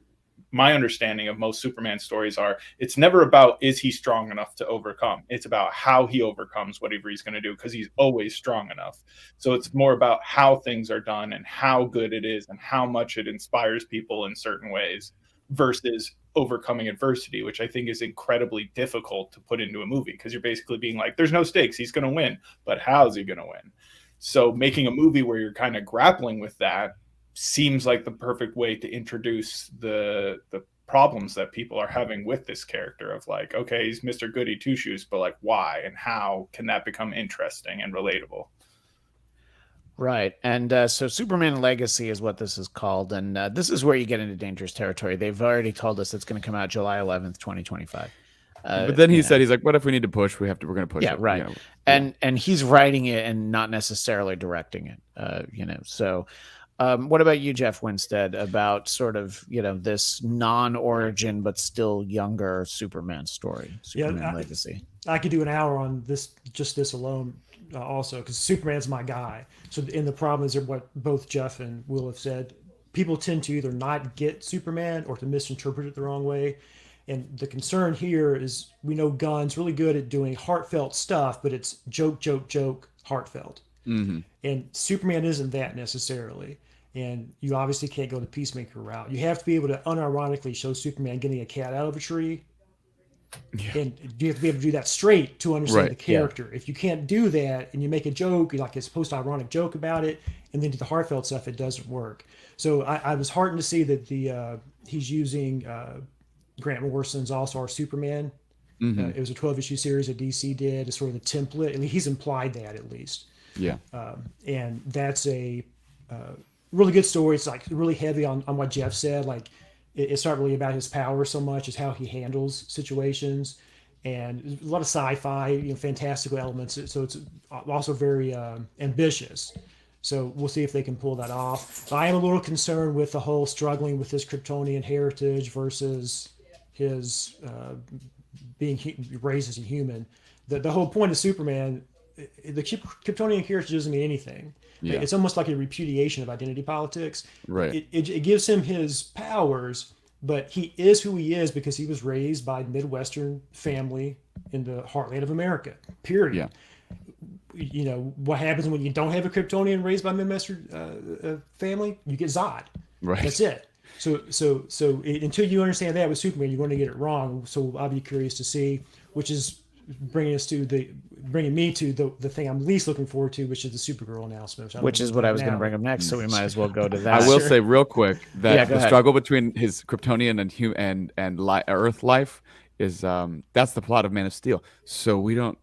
my understanding of most Superman stories are it's never about is he strong enough to overcome. It's about how he overcomes whatever he's going to do, because he's always strong enough. So it's more about how things are done and how good it is and how much it inspires people in certain ways versus overcoming adversity, which I think is incredibly difficult to put into a movie, because you're basically being like, there's no stakes, he's going to win, but how's he going to win? So making a movie where you're kind of grappling with that seems like the perfect way to introduce the problems that people are having with this character of like, okay, he's Mr. Goody Two Shoes, but like why and how can that become interesting and relatable? Right. And so Superman Legacy is what this is called. And this is where you get into dangerous territory. They've already told us it's going to come out July 11th, 2025. But then he said, he's like, what if we need to push? We're going to push it. Right. You know? And he's writing it and not necessarily directing it, So what about you, Jeff Winstead, about sort of, this non-origin but still younger Superman story, Superman Legacy? I could do an hour on just this alone also, because Superman's my guy. So, and the problem is what both Jeff and Will have said. People tend to either not get Superman or to misinterpret it the wrong way. And the concern here is we know Gunn's really good at doing heartfelt stuff, but it's joke, joke, joke, heartfelt. Mm-hmm. And Superman isn't that necessarily. And you obviously can't go the peacemaker route. You have to be able to unironically show Superman getting a cat out of a tree. Yeah. And you have to be able to do that straight to understand the character. Yeah. If you can't do that and you make a joke, like a post-ironic joke about it, and then do the heartfelt stuff, it doesn't work. So I was heartened to see that he's using Grant Morrison's All-Star Superman. Mm-hmm. It was a 12-issue series that DC did. It's sort of the template. I mean, he's implied that at least. Yeah. And that's a really good story. It's like really heavy on what Jeff said. Like it's not really about his power so much as how he handles situations, and a lot of sci-fi, fantastical elements. So it's also very ambitious. So we'll see if they can pull that off. I am a little concerned with the whole struggling with his Kryptonian heritage versus his being raised as a human. The whole point of Superman, the Kryptonian heritage doesn't mean anything. Yeah. It's almost like a repudiation of identity politics. Right. It gives him his powers, but he is who he is because he was raised by a Midwestern family in the heartland of America, period. Yeah. What happens when you don't have a Kryptonian raised by a Midwestern family? You get Zod. Right. That's it. So until you understand that with Superman, you're going to get it wrong. So I'll be curious to see, which is bringing me to the thing I'm least looking forward to, which is the Supergirl announcement. Which is what I was going to bring up next, so we might as well go to that. I will say real quick that the ahead. struggle between his Kryptonian and Earth life is that's the plot of Man of Steel. So we don't.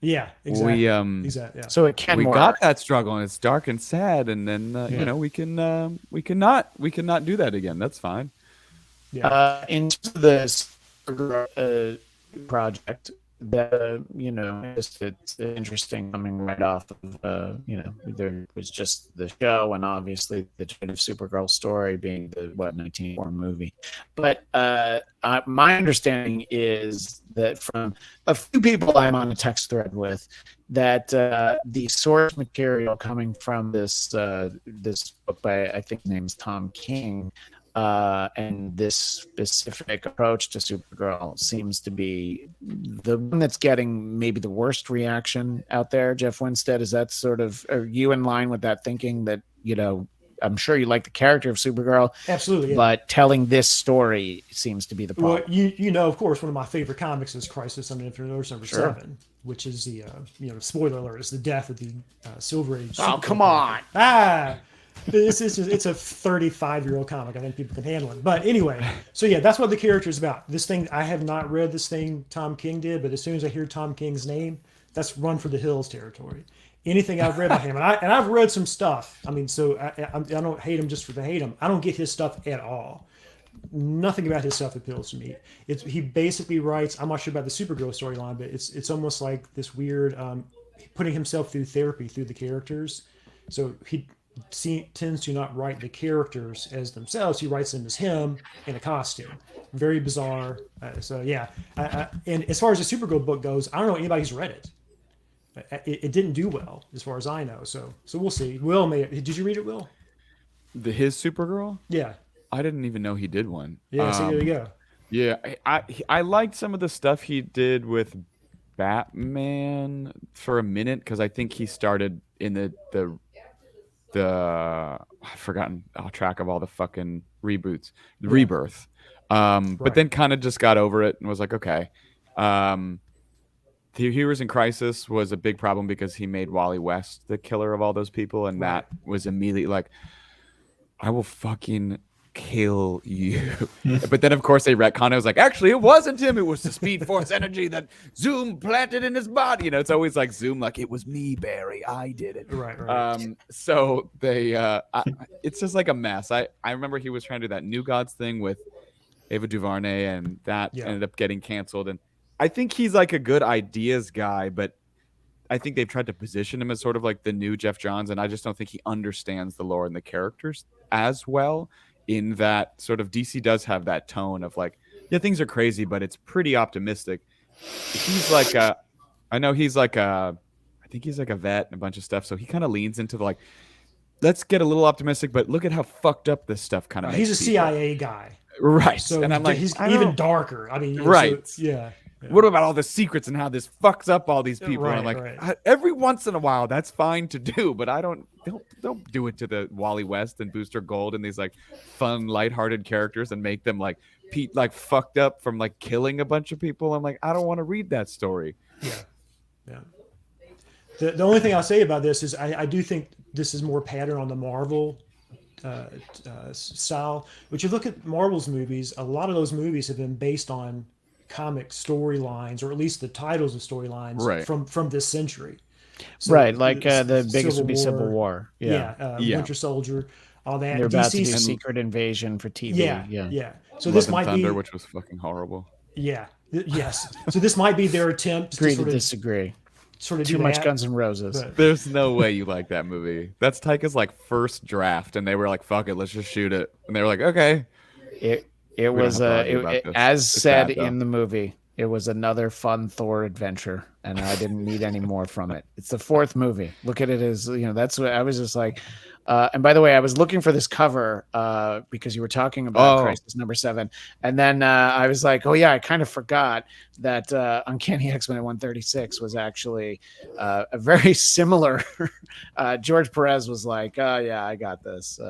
Yeah, exactly. Exactly. Yeah. So it can. We got that struggle, and it's dark and sad, and then we cannot do that again. That's fine. Yeah. Into this project. It's interesting coming right off of there was just the show and obviously the trend of Supergirl story being the 1984 movie, but my understanding is that from a few people I'm on a text thread with that the source material coming from this book by, I think his name is Tom King, and this specific approach to Supergirl seems to be the one that's getting maybe the worst reaction out there. Jeff Winstead, is that are you in line with that thinking that, I'm sure you like the character of Supergirl. Absolutely. Yeah. But telling this story seems to be the problem. Well, of course, one of my favorite comics is Crisis on Infinite Earths number 7, which is the, spoiler alert, it's the death of the Silver Age. Oh, come on. It's a 35-year-old comic. I think people can handle it. But anyway, so yeah, that's what the character is about. This thing, I have not read this thing Tom King did, but as soon as I hear Tom King's name, that's run for the hills territory. Anything I've read by him, and I've read some stuff. I mean, so I don't hate him just for the hate him. I don't get his stuff at all. Nothing about his stuff appeals to me. He basically writes. I'm not sure about the Supergirl storyline, but it's almost like this weird putting himself through therapy through the characters. So he tends to not write the characters as themselves. He writes them as him in a costume. Very bizarre. So yeah. And as far as the Supergirl book goes, I don't know anybody who's read it. It didn't do well as far as I know. So we'll see. Will did you read it, Will? His Supergirl? Yeah. I didn't even know he did one. Yeah. So there you go. Yeah, I liked some of the stuff he did with Batman for a minute because I think he started in the I've forgotten track of all the fucking reboots, the Rebirth, but then kind of just got over it and was like, okay. The Heroes in Crisis was a big problem because he made Wally West the killer of all those people, and that was immediately like, I will fucking kill you. But then of course they retconned it. Was like, actually it wasn't him, it was the Speed Force energy that Zoom planted in his body. You know, it's always like Zoom, like, it was me, Barry, I did it. Right. So they it's just like a mess. I remember he was trying to do that New Gods thing with Ava DuVernay, and that ended up getting canceled. And I think he's like a good ideas guy, but I think they've tried to position him as sort of like the new Jeff Johns, and I just don't think he understands the lore and the characters as well. In that sort of DC does have that tone of like, yeah, things are crazy, but it's pretty optimistic. He's like I think he's like a vet and a bunch of stuff, so he kind of leans into the like, let's get a little optimistic, but look at how fucked up this stuff kind of makes he's a people. CIA guy, right? So and I'm like, he's even darker. I mean, right? So, yeah. What about all the secrets and how this fucks up all these people? And I'm like, every once in a while, that's fine to do, but I don't do it to the Wally West and Booster Gold and these like fun, lighthearted characters and make them like Pete like fucked up from like killing a bunch of people. I'm like, I don't want to read that story. Yeah. The only thing I'll say about this is I do think this is more pattern on the Marvel style. But you look at Marvel's movies, a lot of those movies have been based on comic storylines, or at least the titles of storylines from this century. So like the biggest would be Civil War. Winter Soldier, all that. They're about to do Secret Invasion for TV. Yeah. So Love this and might Thunder, be, which was fucking horrible. Yes. So this might be their attempt Agree to sort to of disagree. Sort of Too much Guns N' Roses. There's no way you like that movie. That's Taika's like first draft, and they were like, "Fuck it, let's just shoot it." And they were like, "Okay." It was as said in the movie. It was another fun Thor adventure, and I didn't need any more from it. It's the fourth movie. Look at it as, that's what I was just like. And by the way, I was looking for this cover because you were talking about Crisis number 7. And then I was like, oh yeah, I kind of forgot that Uncanny X-Men at 136 was actually a very similar. George Perez was like, oh yeah, I got this.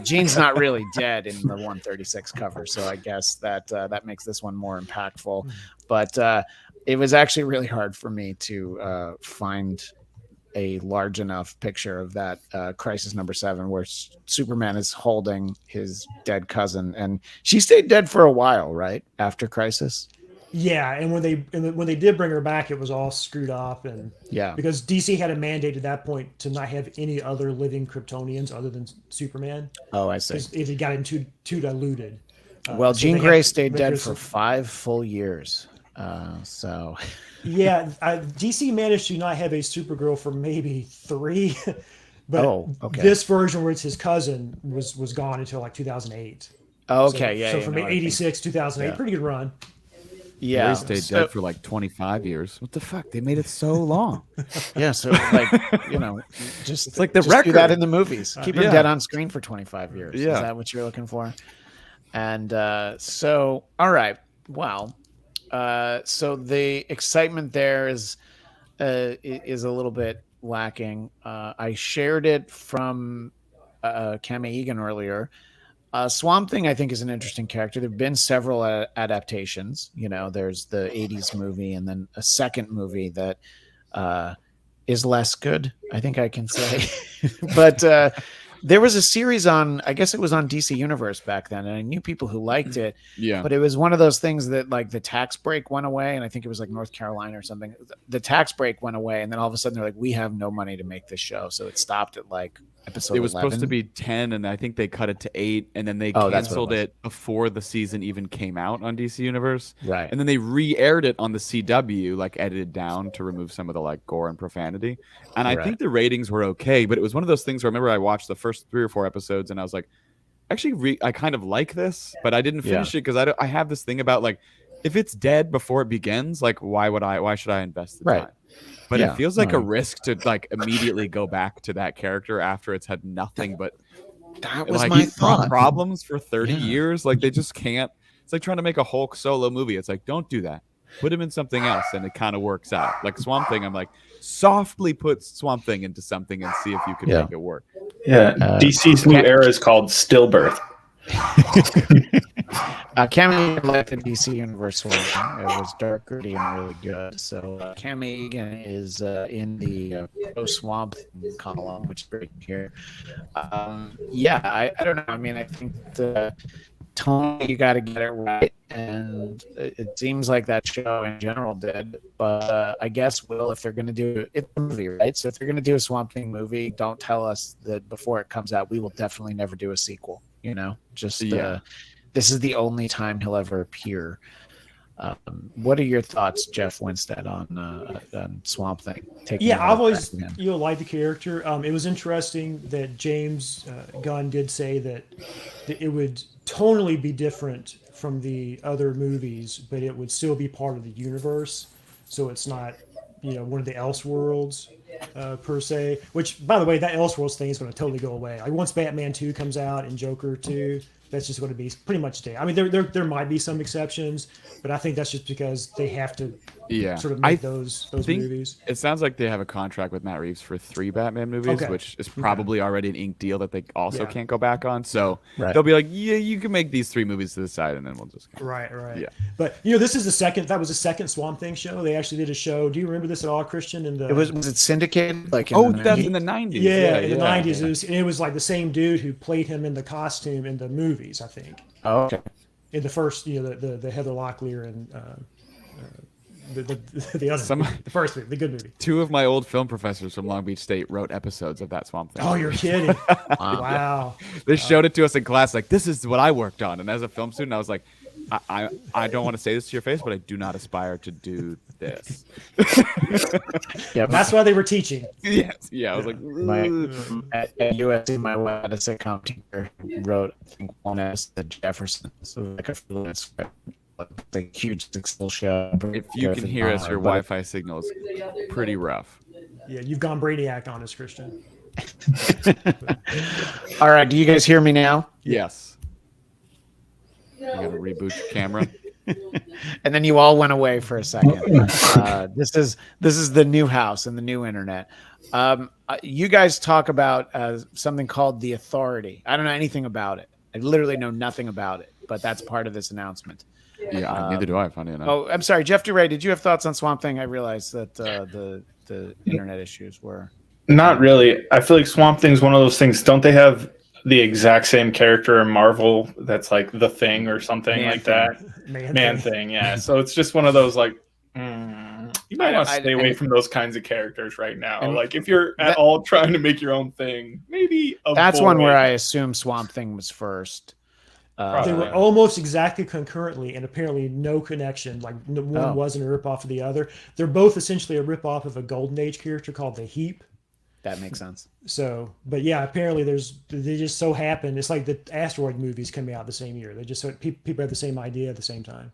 Jean's not really dead in the 136 cover. So I guess that makes this one more impactful. But it was actually really hard for me to find a large enough picture of that Crisis number 7 where Superman is holding his dead cousin, and she stayed dead for a while, right? After Crisis. Yeah, and when they did bring her back, it was all screwed up, and because DC had a mandate at that point to not have any other living Kryptonians other than Superman. Oh, I see. If it got too diluted. Well, Jean Grey stayed dead for 5 full years. So yeah, DC managed to not have a Supergirl for maybe 3, but this version where it's his cousin was gone until like 2008. So from 86 2008, pretty good run. Yeah, they stayed dead for like 25 years. What the fuck? They made it so long. So like, just it's like the just record. Do that in the movies. Keep him dead on screen for 25 years. Yeah. Is that what you're looking for? And so, all right. Well, so the excitement there is a little bit lacking. I shared it from Cam Egan earlier. Swamp Thing, I think, is an interesting character. There have been several adaptations. There's the 80s movie and then a second movie that is less good, I think I can say. But There was a series on, I guess it was on DC Universe back then, and I knew people who liked it. Yeah. But it was one of those things that like the tax break went away, and I think it was like North Carolina or something. The tax break went away, and then all of a sudden they're like, we have no money to make this show, so it stopped at like episode. It was 11. supposed to be 10, and I think they cut it to 8, and then they Oh, that's what it canceled was. it before the season even came out on DC Universe. Right. And then they re-aired it on the CW, like edited down to remove some of the like gore and profanity. And I Right. think the ratings were okay, but it was one of those things where I remember I watched the first 3 or 4 episodes, and I was like, actually, I kind of like this, but I didn't finish it because I have this thing about like, if it's dead before it begins, like why should I invest the Right. time? But Yeah. it feels like a No. risk to like immediately go back to that character after it's had nothing but That was like my thought. problems for 30 Yeah. years. Like they just can't. It's like trying to make a Hulk solo movie. It's like, don't do that. Put him in something else, and it kind of works out. Like Swamp Thing, I'm like, softly put Swamp Thing into something and see if you can Yeah. make it work. Yeah, DC's new era is called Stillbirth. Cam Egan liked the DC Universe one. It was dark, gritty, and really good. So Cam Egan is in the pro Swamp Thing column, which is great to hear. Yeah, I don't know. I mean, I think the tone, you got to get it right, and it seems like that show in general did. But I guess, Will, if they're going to do it's a movie, right? So if they're going to do a Swamp Thing movie, don't tell us that before it comes out. We will definitely never do a sequel. You know, just this is the only time he'll ever appear. What are your thoughts, Jeff Winstead, on Swamp Thing? I've always liked the character. It was interesting that James Gunn did say that it would tonally be different from the other movies, but it would still be part of the universe. So it's not, one of the Elseworlds per se. Which, by the way, that Elseworlds thing is going to totally go away. Like once Batman 2 comes out and Joker 2. That's just going to be pretty much day. I mean, there might be some exceptions, but I think that's just because they have to sort of make those movies. It sounds like they have a contract with Matt Reeves for 3 Batman movies, which is probably already an ink deal that they also can't go back on. So they'll be like, yeah, you can make these 3 movies to the side, and then we'll just Right. Yeah. But this is that was the second Swamp Thing show. They actually did a show. Do you remember this at all, Christian? Was it syndicated? Like that's in the 90s. Yeah, in the 90s. It was like the same dude who played him in the costume in the movies, I think. Oh, okay. In the first, the Heather Locklear and the other, the first movie, the good movie. 2 of my old film professors from Long Beach State wrote episodes of that Swamp Thing. Oh, you're kidding! Wow. They showed it to us in class, like, this is what I worked on. And as a film student, I was like, I don't want to say this to your face, but I do not aspire to do this. Yeah, that's why they were teaching. Yes. Yeah, I was like, at USC, my wife had a sitcom teacher who wrote, I think, one as the Jefferson. So like a freelance script, like a huge successful show. If you can hear us, your Wi-Fi signal is pretty rough. Yeah, you've gone Brainiac on us, Christian. All right, do you guys hear me now? Yes. You gotta reboot your camera. And then you all went away for a second. This is the new house and the new internet. You guys talk about something called The Authority. I don't know anything about it. I literally know nothing about it, but that's part of this announcement. Yeah, neither do I, funny enough. Oh, I'm sorry, Jeff DeRay, did you have thoughts on Swamp Thing? I realized that the internet issues were... Not really. I feel like Swamp Thing's one of those things. Don't they have the exact same character in Marvel that's like the Thing or something like that? Man thing, yeah. So it's just one of those like, you might want to stay away from those kinds of characters right now. Like if you're at all trying to make your own thing, maybe that's one where I assume Swamp Thing was first. They were almost exactly concurrently, and apparently no connection. Like one wasn't a ripoff of the other. They're both essentially a ripoff of a Golden Age character called the Heap. That makes sense. So, but yeah, apparently they just so happen. It's like the Asteroid movies coming out the same year. They just people have the same idea at the same time.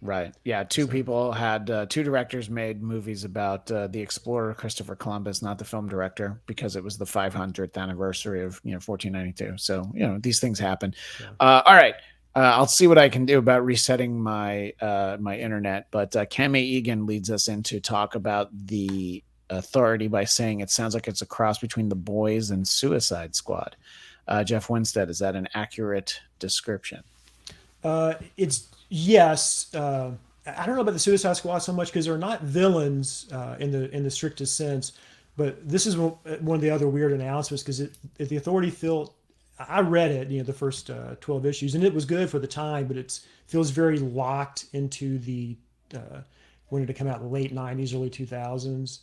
Right. Yeah. Two directors made movies about the explorer Christopher Columbus, not the film director, because it was the 500th anniversary of 1492. So these things happen. Yeah. All right. I'll see what I can do about resetting my my internet. But Cam Egan leads us in to talk about The Authority by saying it sounds like it's a cross between The Boys and Suicide Squad. Jeff Winstead, is that an accurate description? It's yes. I don't know about the Suicide Squad so much because they're not villains in the strictest sense, But this is one of the other weird announcements because the Authority felt, I read it, the first 12 issues, and it was good for the time, but it feels very locked into the when did it come out? The late 90s, early 2000s.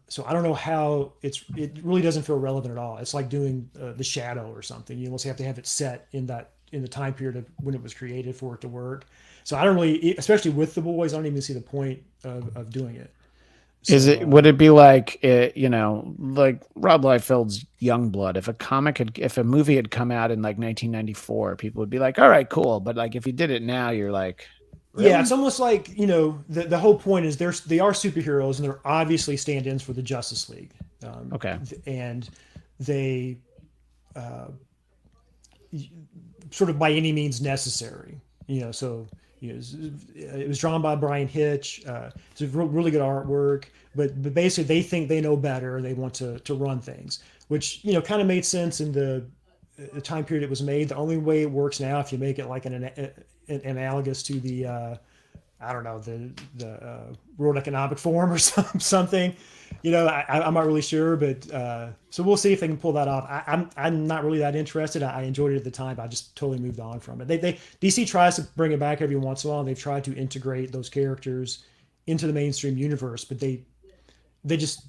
So I don't know how it really doesn't feel relevant at all. It's like doing The Shadow or something. You almost have to have it set in the time period of when it was created for it to work. So I don't really, especially with the boys, I don't even see the point of doing it. So, would it be like like Rob Liefeld's Youngblood? If a movie had come out in like 1994, people would be like, all right, cool. But like if you did it now, you're like, really? Yeah, it's almost like, the whole point is they are superheroes and they're obviously stand-ins for the Justice League. Okay. And they sort of by any means necessary, so it was drawn by Brian Hitch. It's a really good artwork, but basically they think they know better and they want to run things, which, kind of made sense in the time period it was made. The only way it works now, if you make it like an analogous to the I don't know, the World Economic Forum or something, I'm not really sure, but so we'll see if they can pull that off. I'm not really that interested. I enjoyed it at the time, but I just totally moved on from it. DC tries to bring it back every once in a while, and they've tried to integrate those characters into the mainstream universe, but they just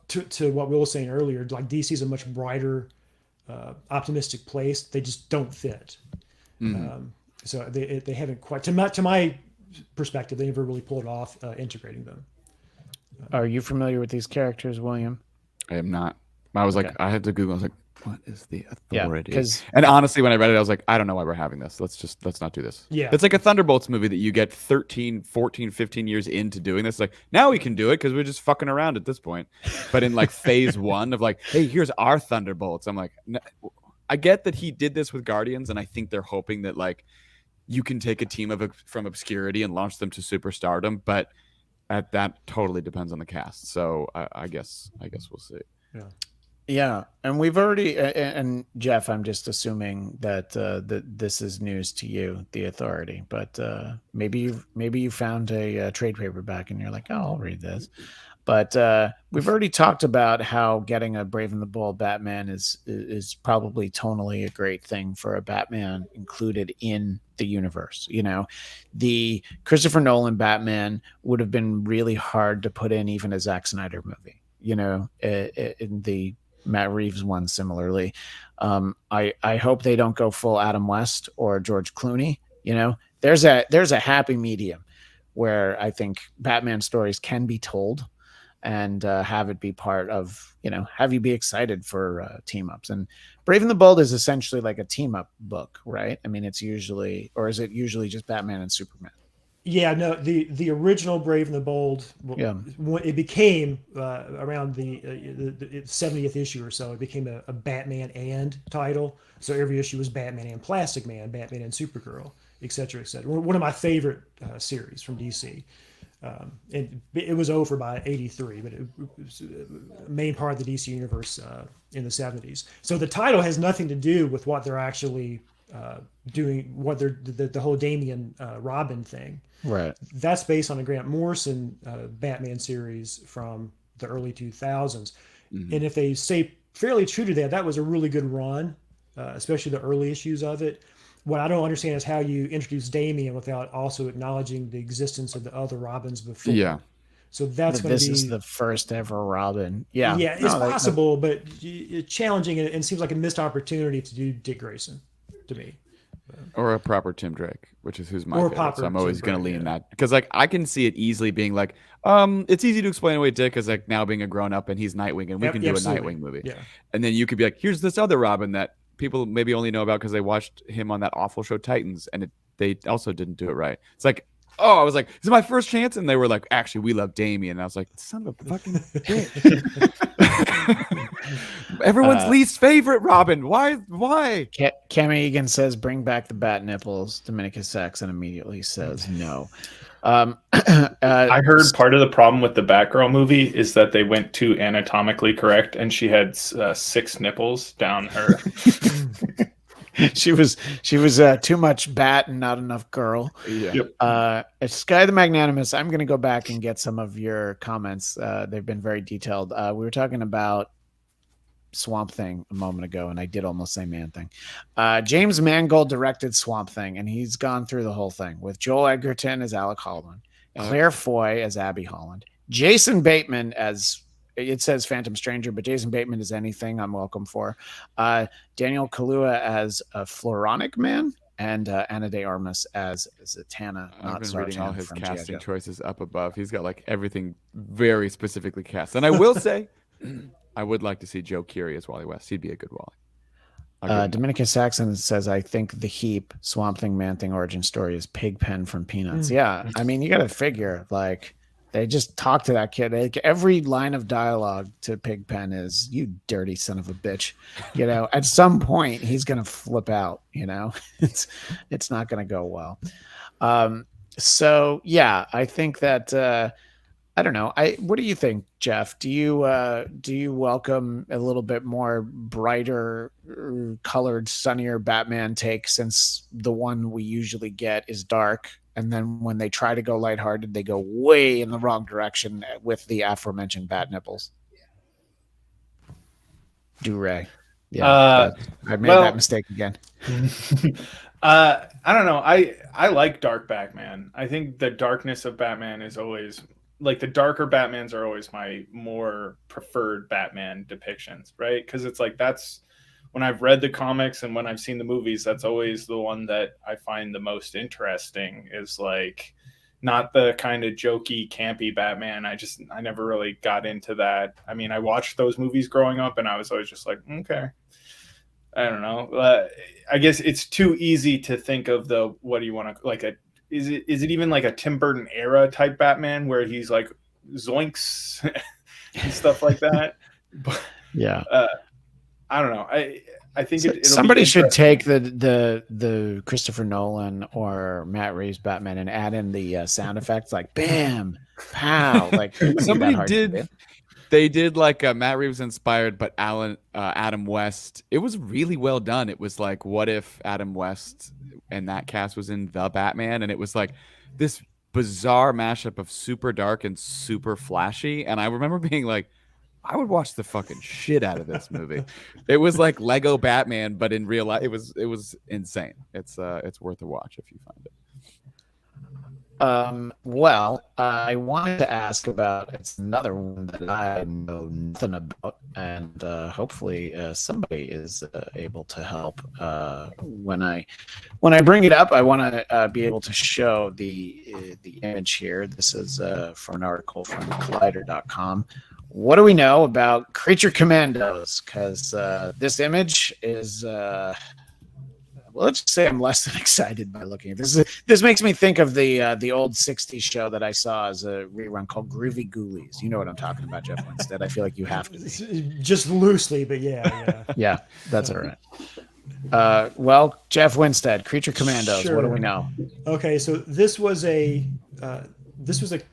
to what Will was saying earlier, like DC is a much brighter, optimistic place. They just don't fit. So they haven't quite, to my perspective, they never really pulled off integrating them. Are you familiar with these characters, William? I am not. I was like, I had to Google. I was like, what is the Authority? Yeah, and honestly, when I read it, I was like, I don't know why we're having this. Let's not do this. Yeah. It's like a Thunderbolts movie that you get 13, 14, 15 years into doing this. Like, now we can do it because we're just fucking around at this point. But in like phase one of like, hey, here's our Thunderbolts. I'm like, I get that he did this with Guardians, and I think they're hoping that like you can take a team from obscurity and launch them to superstardom, but that totally depends on the cast. So I guess we'll see. Yeah, and we've already and Jeff, I'm just assuming that this is news to you, the Authority, but maybe you found a trade paperback and you're like, oh, I'll read this. But we've already talked about how getting a Brave and the Bold Batman is probably tonally a great thing for a Batman included in the universe. The Christopher Nolan Batman would have been really hard to put in even a Zack Snyder movie. In the Matt Reeves one similarly. I hope they don't go full Adam West or George Clooney. There's a happy medium where I think Batman stories can be told and have it be part of, have you be excited for team ups. And Brave and the Bold is essentially like a team up book, right? I mean, is it usually just Batman and Superman? Yeah, no, the original Brave and the Bold, it became around the 70th issue or so, it became a Batman and title. So every issue was Batman and Plastic Man, Batman and Supergirl, et cetera, et cetera. One of my favorite series from DC. And it was over by 83, but it was a main part of the DC universe in the 70s. So the title has nothing to do with what they're actually doing, what they're the whole Damian Robin thing. Right. That's based on a Grant Morrison Batman series from the early 2000s. Mm-hmm. And if they stay fairly true to that was a really good run, especially the early issues of it. What I don't understand is how you introduce Damian without also acknowledging the existence of the other Robins before. Yeah. So that's going to be... This is the first ever Robin. Yeah. Yeah, it's possible, but it's challenging and seems like a missed opportunity to do Dick Grayson to me. Or a proper Tim Drake, which is who's my or favorite. So I'm always going to lean yeah. that. Because like I can see it easily being like, it's easy to explain away Dick as like now being a grown up and he's Nightwing and we can do absolutely. A Nightwing movie. Yeah. And then you could be like, here's this other Robin that people maybe only know about because they watched him on that awful show Titans, and they also didn't do it right. It's like, oh, I was like, this is my first chance, and they were like, actually, we love Damian. And I was like, son of a fucking bitch. Everyone's least favorite Robin. Why? Cam Egan says, bring back the bat nipples. Dominicus Saxon immediately says no. I heard part of the problem with the Batgirl movie is that they went too anatomically correct, and she had 6 nipples down her. she was too much bat and not enough girl. Yeah. Yep. Sky the Magnanimous, I'm going to go back and get some of your comments. They've been very detailed. We were talking about Swamp Thing a moment ago, and I did almost say Man Thing. James Mangold directed Swamp Thing, and he's gone through the whole thing with Joel Edgerton as Alec Holland, Claire Foy as Abby Holland, Jason Bateman as, it says Phantom Stranger, but Jason Bateman is anything I'm welcome for. Daniel Kaluuya as a Floronic Man, and Ana de Armas as Zatanna. I've been reading all his casting G.I. Joe. choices up above. He's got like everything very specifically cast. And I will say, I would like to see Joe Keery as Wally West. He'd be a good Wally. Dominica Saxon says, I think the Heap Swamp Thing Man Thing origin story is Pigpen from Peanuts. Yeah, I mean, you got to figure, like, they just talk to that kid. Every line of dialogue to Pigpen is, you dirty son of a bitch. You know, at some point he's going to flip out, you know. It's not going to go well. So yeah, I think that I don't know. What do you think, Jeff? Do you welcome a little bit more brighter colored, sunnier Batman take, since the one we usually get is dark? And then when they try to go lighthearted, they go way in the wrong direction with the aforementioned bat nipples. Do-ray. Yeah, I made that mistake again. I don't know. I like dark Batman. I think the darkness of Batman is always, like, the darker Batmans are always my more preferred Batman depictions, right? Because it's like, that's when I've read the comics and when I've seen the movies, that's always the one that I find the most interesting, is like not the kind of jokey, campy Batman. I never really got into that. I mean, I watched those movies growing up and I was always just like, okay, I don't know. I guess it's too easy to think of the, what do you want to, like, is it even like a Tim Burton era type Batman where he's like zoinks and stuff like that? But, yeah. I don't know. I think somebody should take the Christopher Nolan or Matt Reeves Batman and add in the sound effects, like bam, pow. Like somebody did. They did like Matt Reeves inspired, but Adam West. It was really well done. It was like, what if Adam West and that cast was in The Batman, and it was like this bizarre mashup of super dark and super flashy. And I remember being like, I would watch the fucking shit out of this movie. It was like Lego Batman, but in real life, it was insane. It's worth a watch if you find it. Well, I wanted to ask about, it's another one that I know nothing about, and hopefully somebody is able to help. When I bring it up, I want to be able to show the image here. This is from an article from Collider.com. What do we know about Creature Commandos? Because this image is, well, let's just say I'm less than excited by looking at this. This makes me think of the old '60s show that I saw as a rerun called Groovy Ghoulies. You know what I'm talking about, Jeff Winstead. I feel like you have to be. Just loosely, but yeah. Yeah, that's all right. Well, Jeff Winstead, Creature Commandos. Sure. What do we know? Okay, so this was a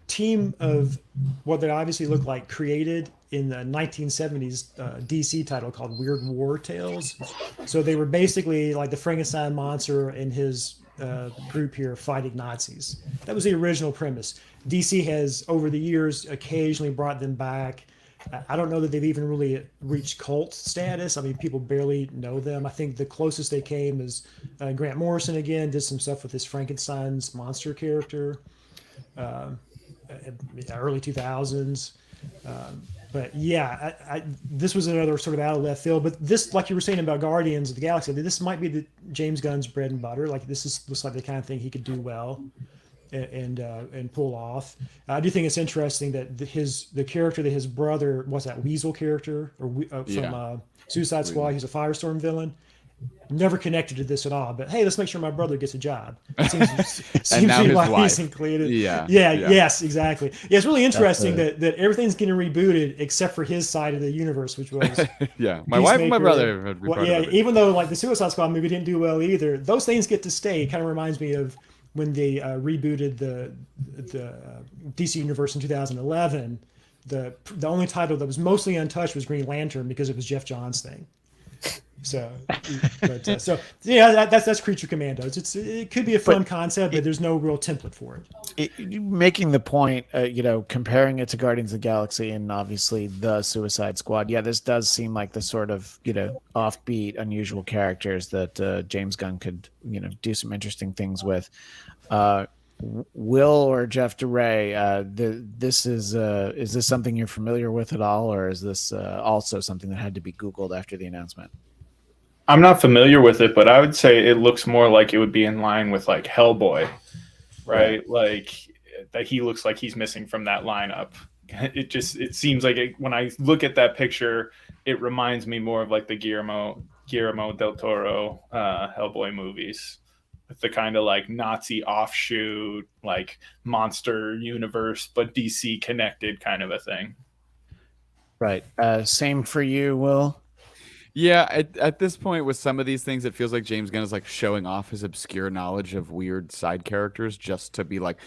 team of what they obviously look like created in the 1970s DC title called Weird War Tales. So they were basically like the Frankenstein monster and his group here fighting Nazis. That was the original premise. DC has, over the years, occasionally brought them back. I don't know that they've even really reached cult status. I mean, people barely know them. I think the closest they came is Grant Morrison again, did some stuff with his Frankenstein's monster character. Early 2000s. But yeah, this was another sort of out of left field. But this, like you were saying about Guardians of the Galaxy, this might be the James Gunn's bread and butter. Like looks like the kind of thing he could do well and pull off. I do think it's interesting that the character that his brother, what's that Weasel character from Suicide Squad, he's a Firestorm villain. Never connected to this at all, but hey, let's make sure my brother gets a job. Seems to be why he's included. Yes, exactly. Yeah, it's really interesting that everything's getting rebooted except for his side of the universe, which was my wife and my brother. Even though like the Suicide Squad movie didn't do well either, those things get to stay. It kind of reminds me of when they rebooted the DC universe in 2011. The only title that was mostly untouched was Green Lantern because it was Jeff Johns' thing. So, so yeah, that's Creature Commandos. It could be a fun concept, but there's no real template for it. Making the point, comparing it to Guardians of the Galaxy and obviously the Suicide Squad. Yeah, this does seem like the sort of offbeat, unusual characters that James Gunn could do some interesting things with. Will or Jeff DeRay, is this something you're familiar with at all, or is this also something that had to be Googled after the announcement? I'm not familiar with it, but I would say it looks more like it would be in line with like Hellboy, right? Like that he looks like he's missing from that lineup. It seems like when I look at that picture, it reminds me more of like the Guillermo del Toro Hellboy movies, with the kind of like Nazi offshoot, like monster universe, but DC connected kind of a thing. Right. Same for you, Will. Yeah, at this point with some of these things, it feels like James Gunn is like showing off his obscure knowledge of weird side characters just to be like,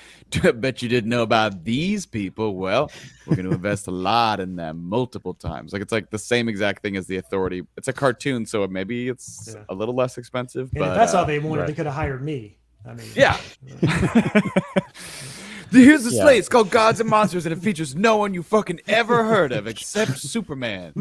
I bet you didn't know about these people. Well, we're going to invest a lot in them multiple times. Like it's like the same exact thing as The Authority. It's a cartoon, so maybe it's a little less expensive. And but if that's how they wanted, they could have hired me. I mean, yeah. Here's the slate. It's called Gods and Monsters, and it features no one you fucking ever heard of except Superman.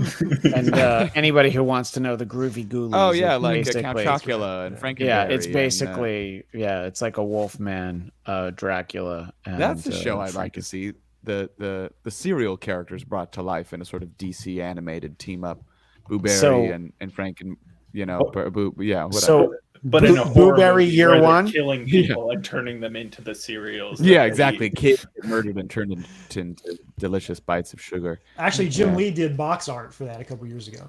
And anybody who wants to know the groovy ghoulies. Oh yeah, like Count Chocula and Frankenberry. Yeah, it's basically it's like a Wolfman, Dracula. And, that's the show I'd like to see. The serial characters brought to life in a sort of DC animated team up. Boo Berry and Franken, whatever. So. But in a horror Blueberry movie Year where One, killing people and turning them into the cereals. Yeah, exactly. Kids get murdered and turned into delicious bites of sugar. Actually, Jim Lee did box art for that a couple years ago.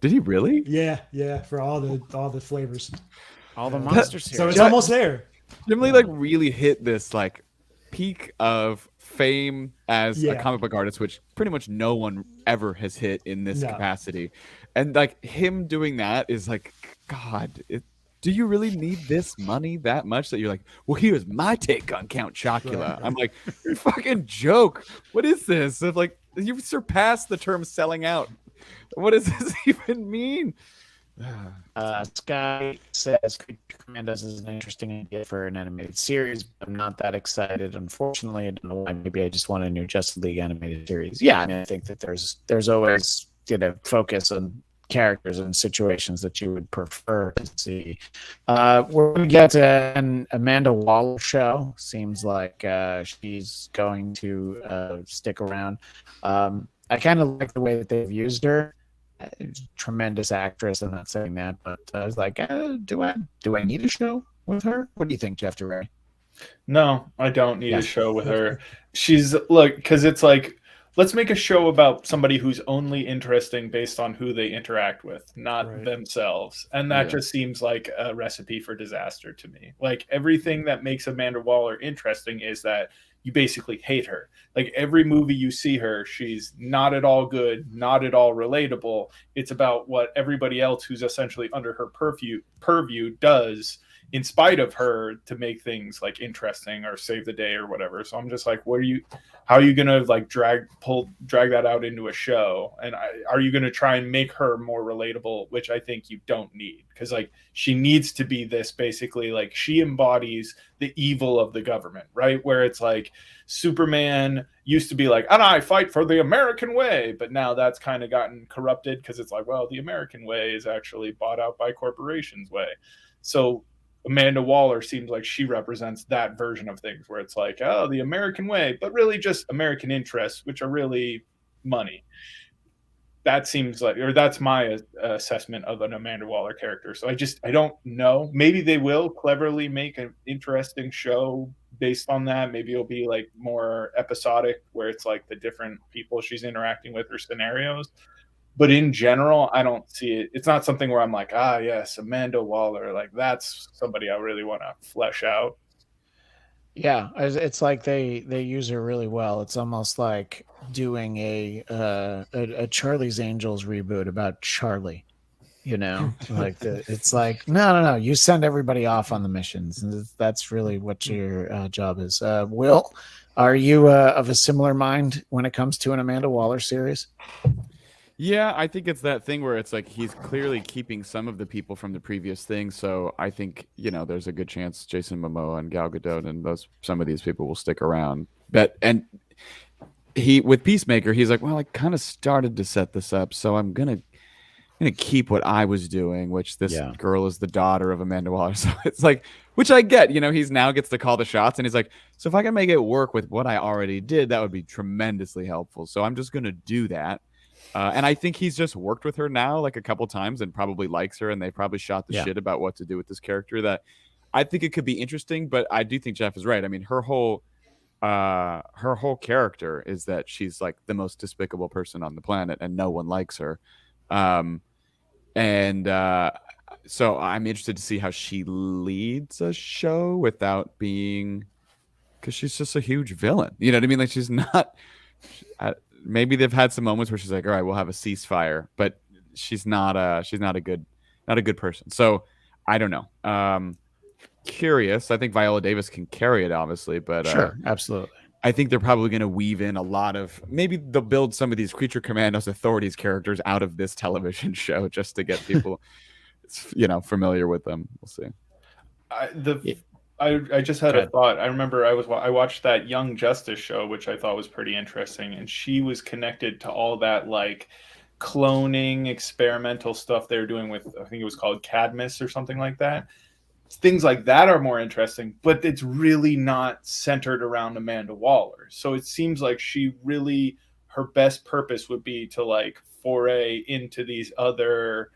Did he really? Yeah, for all the flavors, all the monsters. So it's almost there. Jim Lee really hit this like peak of fame as a comic book artist, which pretty much no one ever has hit in this capacity. And like him doing that is like, God, do you really need this money that much that you're like, well, here's my take on Count Chocula? Right. I'm like, you're a fucking joke. What is this? It's like, you've surpassed the term selling out. What does this even mean? Sky says Creature Commandos is an interesting idea for an animated series, but I'm not that excited. Unfortunately, I don't know why. Maybe I just want a new Justice League animated series. Yeah, I mean, I think that there's always focus on characters and situations that you would prefer to see. We're going to get an Amanda Waller show. Seems like she's going to stick around. I kind of like the way that they've used her. Tremendous actress. I'm not saying that, but I was like, do I need a show with her? What do you think, Jeff DeRay? No, I don't need a show with her. Because it's like, let's make a show about somebody who's only interesting based on who they interact with, not themselves. And that just seems like a recipe for disaster to me. Like everything that makes Amanda Waller interesting is that you basically hate her. Like every movie you see her, she's not at all good, not at all relatable. It's about what everybody else who's essentially under her purview does in spite of her to make things like interesting or save the day or whatever. So I'm just like, how are you going to like drag that out into a show? And are you going to try and make her more relatable, which I think you don't need, because like she needs to be this basically like she embodies the evil of the government, right? Where it's like Superman used to be like, and I fight for the American way. But now that's kind of gotten corrupted because it's like, well, the American way is actually bought out by corporations' way. So Amanda Waller seems like she represents that version of things where it's like, oh, the American way, but really just American interests, which are really money. That seems like, or that's my assessment of an Amanda Waller character. So I don't know. Maybe they will cleverly make an interesting show based on that. Maybe it'll be like more episodic where it's like the different people she's interacting with or scenarios. But in general, I don't see it. It's not something where I'm like, yes, Amanda Waller. Like that's somebody I really want to flesh out. Yeah, it's like they use her really well. It's almost like doing a Charlie's Angels reboot about Charlie. Like it's like no. You send everybody off on the missions, and that's really what your job is. Will, are you of a similar mind when it comes to an Amanda Waller series? Yeah, I think it's that thing where it's like he's clearly keeping some of the people from the previous thing. So I think, there's a good chance Jason Momoa and Gal Gadot and some of these people will stick around. And he with Peacemaker, he's like, well, I kind of started to set this up, so I'm gonna keep what I was doing, which this Yeah. girl is the daughter of Amanda Waller. So it's like, which I get, he's now gets to call the shots, and he's like, so if I can make it work with what I already did, that would be tremendously helpful. So I'm just gonna do that. And I think he's just worked with her now like a couple times and probably likes her, and they probably shot the shit about what to do with this character. That I think it could be interesting, but I do think Jeff is right. I mean, her whole character is that she's like the most despicable person on the planet, and no one likes her. And so I'm interested to see how she leads a show without being, because she's just a huge villain. You know what I mean? Like she's not. Maybe they've had some moments where she's like, "All right, we'll have a ceasefire," but she's not a good person. So I don't know. Curious. I think Viola Davis can carry it, obviously, but Sure, absolutely. I think they're probably going to weave in a lot of, maybe they'll build some of these Creature Commandos Authorities characters out of this television show just to get people, familiar with them. We'll see. I just had a thought. I remember I watched that Young Justice show, which I thought was pretty interesting, and she was connected to all that like cloning experimental stuff they were doing with, I think it was called Cadmus or something like that. Things like that are more interesting, but it's really not centered around Amanda Waller. So it seems like her best purpose would be to like foray into these other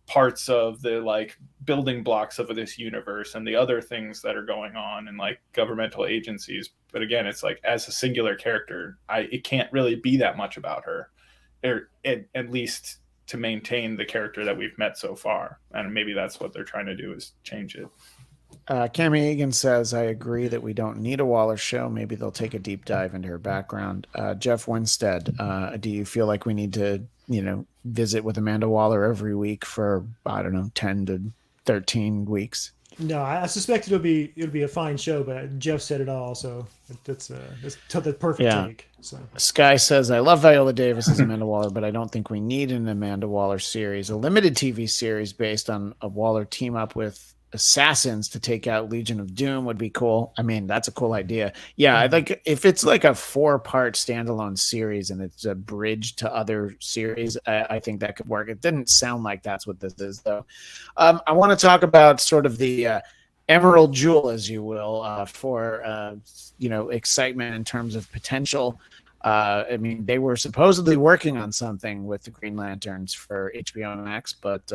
parts of the like building blocks of this universe and the other things that are going on in like governmental agencies. But again, it's like as a singular character, it can't really be that much about her, or at least to maintain the character that we've met so far. And maybe that's what they're trying to do, is change it. Cami Egan says, I agree that we don't need a Waller show. Maybe they'll take a deep dive into her background. Jeff Winstead, do you feel like we need to, visit with Amanda Waller every week for, I don't know, 10 to 13 weeks? No, I suspect it'll be a fine show, but Jeff said it all, so that's the perfect take. So Sky says, I love Viola Davis as Amanda Waller, but I don't think we need an Amanda Waller series. A limited TV series based on a Waller team up with assassins to take out Legion of Doom would be cool. I mean, that's a cool idea. Yeah, I'd like if it's like a 4-part standalone series and it's a bridge to other series, I think that could work. It didn't sound like that's what this is, though. I want to talk about sort of the emerald jewel, as you will, for excitement in terms of potential. I mean, they were supposedly working on something with the Green Lanterns for HBO Max, but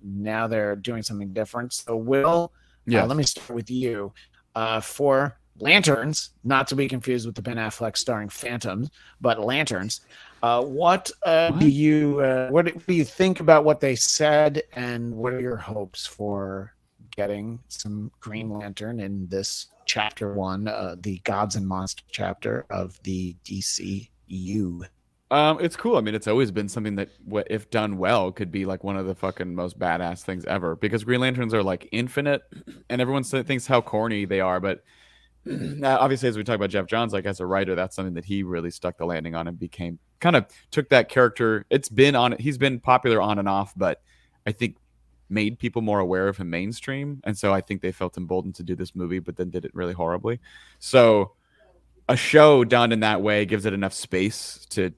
now they're doing something different. So, Will, let me start with you. For Lanterns, not to be confused with the Ben Affleck starring Phantoms, but Lanterns. What do you think about what they said, and what are your hopes for getting some Green Lantern in this Chapter 1, the Gods and Monsters chapter of the DCU? It's cool. I mean, it's always been something that, if done well, could be like one of the fucking most badass things ever. Because Green Lanterns are like infinite, and everyone thinks how corny they are. But obviously, as we talk about Jeff Johns, like as a writer, that's something that he really stuck the landing on and took that character. He's been popular on and off, but I think made people more aware of him mainstream, and so I think they felt emboldened to do this movie, but then did it really horribly. So a show done in that way gives it enough space to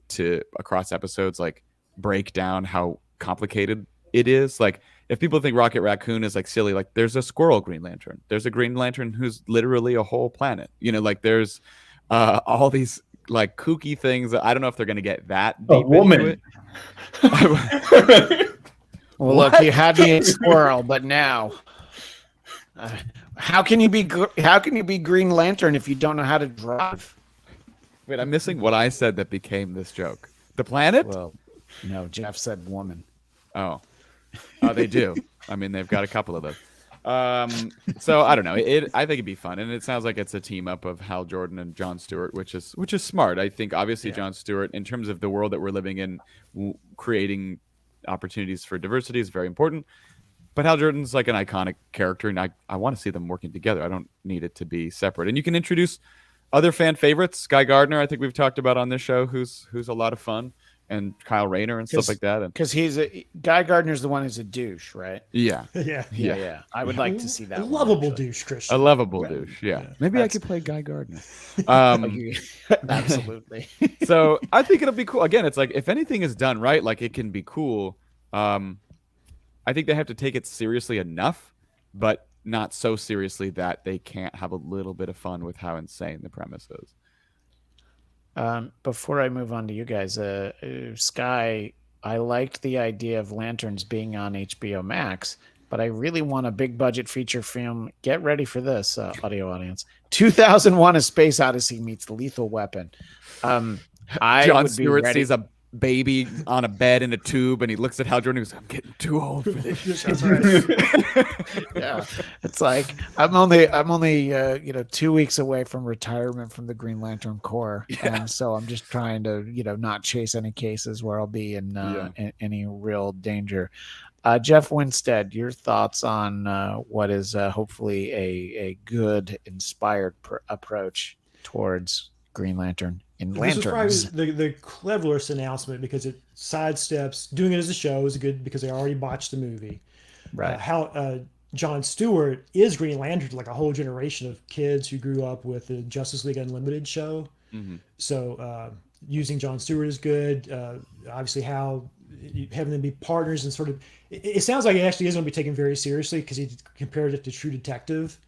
across episodes like break down how complicated it is. Like if people think Rocket Raccoon is like silly, like there's a squirrel Green Lantern, there's a Green Lantern who's literally a whole planet, like there's all these like kooky things. I don't know if they're going to get that deep into it. Well, look, you had me at squirrel, but now, how can you be Green Lantern if you don't know how to drive? Wait, I'm missing what I said that became this joke. The planet? Well, no, Jeff said woman. Oh, they do. I mean, they've got a couple of them. So I don't know. I think it'd be fun, and it sounds like it's a team up of Hal Jordan and Jon Stewart, which is smart. I think obviously Jon Stewart, in terms of the world that we're living in, creating opportunities for diversity is very important, but Hal Jordan's like an iconic character, and I want to see them working together. I don't need it to be separate. And you can introduce other fan favorites. Guy Gardner, I think we've talked about on this show, who's a lot of fun. and Kyle Rayner and stuff like that. And because Guy Gardner's the one who's a douche, right? yeah, Yeah. I would like to see that. A one, lovable actually. douche, Christian. a lovable douche. Yeah, maybe I could play Guy Gardner. Absolutely. So I think it'll be cool. Again, it's like if anything is done right, like it can be cool. I think they have to take it seriously enough, but not so seriously that they can't have a little bit of fun with how insane the premise is. Before I move on to you guys, Sky, I liked the idea of Lanterns being on HBO Max, but I really want a big budget feature film. Get ready for this, audio audience. 2001: A Space Odyssey meets Lethal Weapon. Jon Stewart sees a baby on a bed in a tube, and he looks at Hal Jordan and goes, "I'm getting too old for this." That's right. Yeah, it's like I'm only 2 weeks away from retirement from the Green Lantern Corps, and so I'm just trying to not chase any cases where I'll be in any real danger. Jeff Winstead, your thoughts on what is hopefully a good, inspired approach towards Green Lantern in Lanterns? This was probably the cleverest announcement because it sidesteps doing it as a show is good because they already botched the movie. Right. How Jon Stewart is Green Lantern to like a whole generation of kids who grew up with the Justice League Unlimited show. Mm-hmm. So using Jon Stewart is good. Obviously, how having them be partners and sort of it sounds like it actually is going to be taken very seriously because he compared it to True Detective.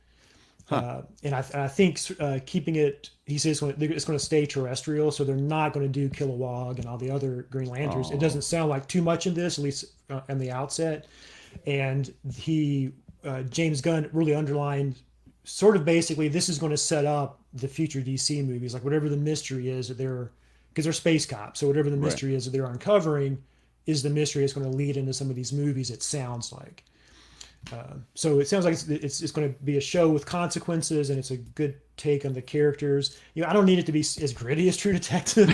And I think keeping it, he says it's going to stay terrestrial, so they're not going to do Kilowog and all the other Green Lanterns. It doesn't sound like too much in this, at least in the outset. And James Gunn really underlined sort of basically this is going to set up the future DC movies, like whatever the mystery is that because they're space cops, so whatever the mystery is that they're uncovering is the mystery that's going to lead into some of these movies. It sounds like. So it sounds like it's going to be a show with consequences, and it's a good take on the characters. I don't need it to be as gritty as True Detective.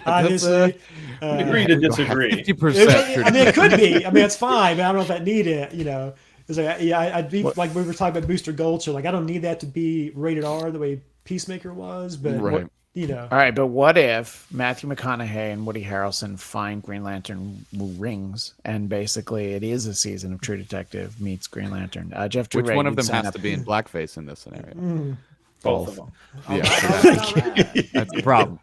Obviously, agree to disagree. 50%. I mean, it could be. I mean, it's fine, but I don't know if that need it. It's like I'd be like we were talking about Booster Gold. So like I don't need that to be rated R the way Peacemaker was, but right. All right, but what if Matthew McConaughey and Woody Harrelson find Green Lantern rings, and basically it is a season of True Detective meets Green Lantern? Jeff, Which one of them has to be in blackface in this scenario? Both of them. Yeah, that's the problem.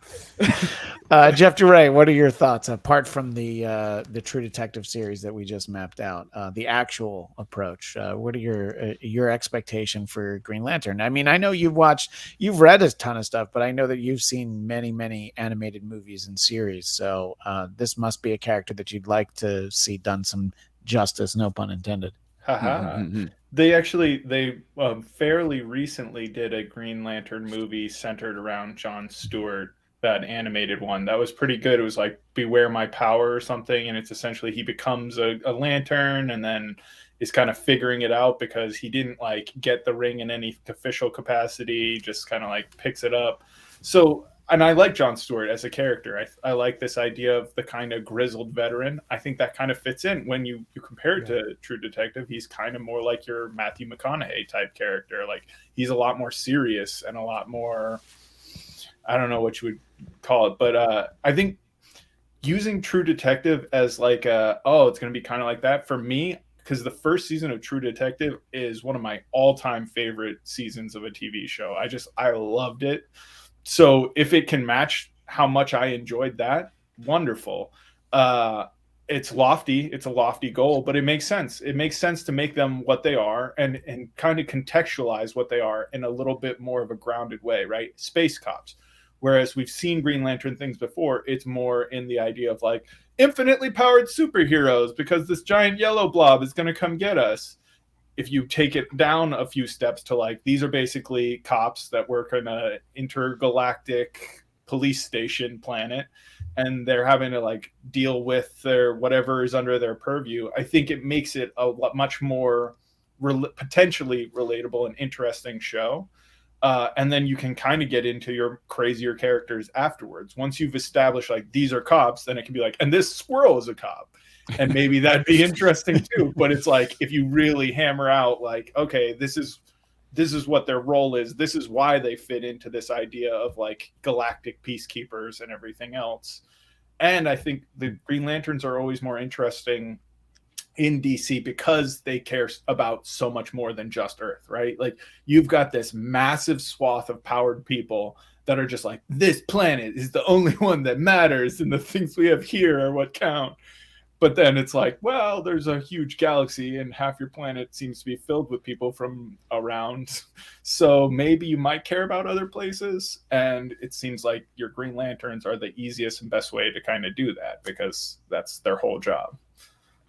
Jeff DeRay, what are your thoughts apart from the True Detective series that we just mapped out? The actual approach. What are your expectation for Green Lantern? I mean, I know you've read a ton of stuff, but I know that you've seen many animated movies and series. So this must be a character that you'd like to see done some justice. No pun intended. Mm-hmm. They fairly recently did a Green Lantern movie centered around Jon Stewart, that animated one. That was pretty good. It was like Beware My Power or something, and it's essentially he becomes a lantern and then is kind of figuring it out because he didn't like get the ring in any official capacity, just kind of like picks it up. So, and I like Jon Stewart as a character. I like this idea of the kind of grizzled veteran. I think that kind of fits in when you compare it to True Detective. He's kind of more like your Matthew McConaughey type character. Like he's a lot more serious and a lot more, I don't know what you would call it, but I think using True Detective as like it's going to be kind of like that for me, because the first season of True Detective is one of my all-time favorite seasons of a TV show. I loved it. So if it can match how much I enjoyed that, wonderful. It's lofty. It's a lofty goal, but it makes sense. It makes sense to make them what they are and kind of contextualize what they are in a little bit more of a grounded way, right? Space cops. Whereas we've seen Green Lantern things before, it's more in the idea of like infinitely powered superheroes because this giant yellow blob is going to come get us. If you take it down a few steps to like, these are basically cops that work on an intergalactic police station planet, and they're having to like deal with their whatever is under their purview. I think it makes it a much more potentially relatable and interesting show. And then you can kind of get into your crazier characters afterwards. Once you've established like these are cops, then it can be like, and this squirrel is a cop. And maybe that'd be interesting too. But it's like, if you really hammer out like, okay, this is what their role is. This is why they fit into this idea of like galactic peacekeepers and everything else. And I think the Green Lanterns are always more interesting in DC because they care about so much more than just Earth, right? Like you've got this massive swath of powered people that are just like, this planet is the only one that matters and the things we have here are what count. But then it's like, well, there's a huge galaxy and half your planet seems to be filled with people from around. So maybe you might care about other places. And it seems like your Green Lanterns are the easiest and best way to kind of do that because that's their whole job.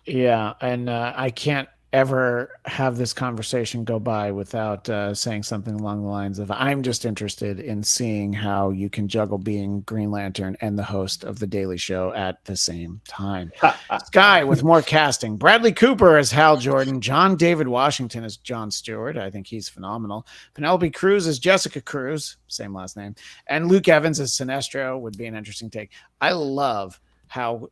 Yeah, and I can't ever have this conversation go by without saying something along the lines of, I'm just interested in seeing how you can juggle being Green Lantern and the host of The Daily Show at the same time. Sky with more casting. Bradley Cooper as Hal Jordan. John David Washington as John Stewart. I think he's phenomenal. Penelope Cruz as Jessica Cruz. Same last name. And Luke Evans as Sinestro would be an interesting take. I love how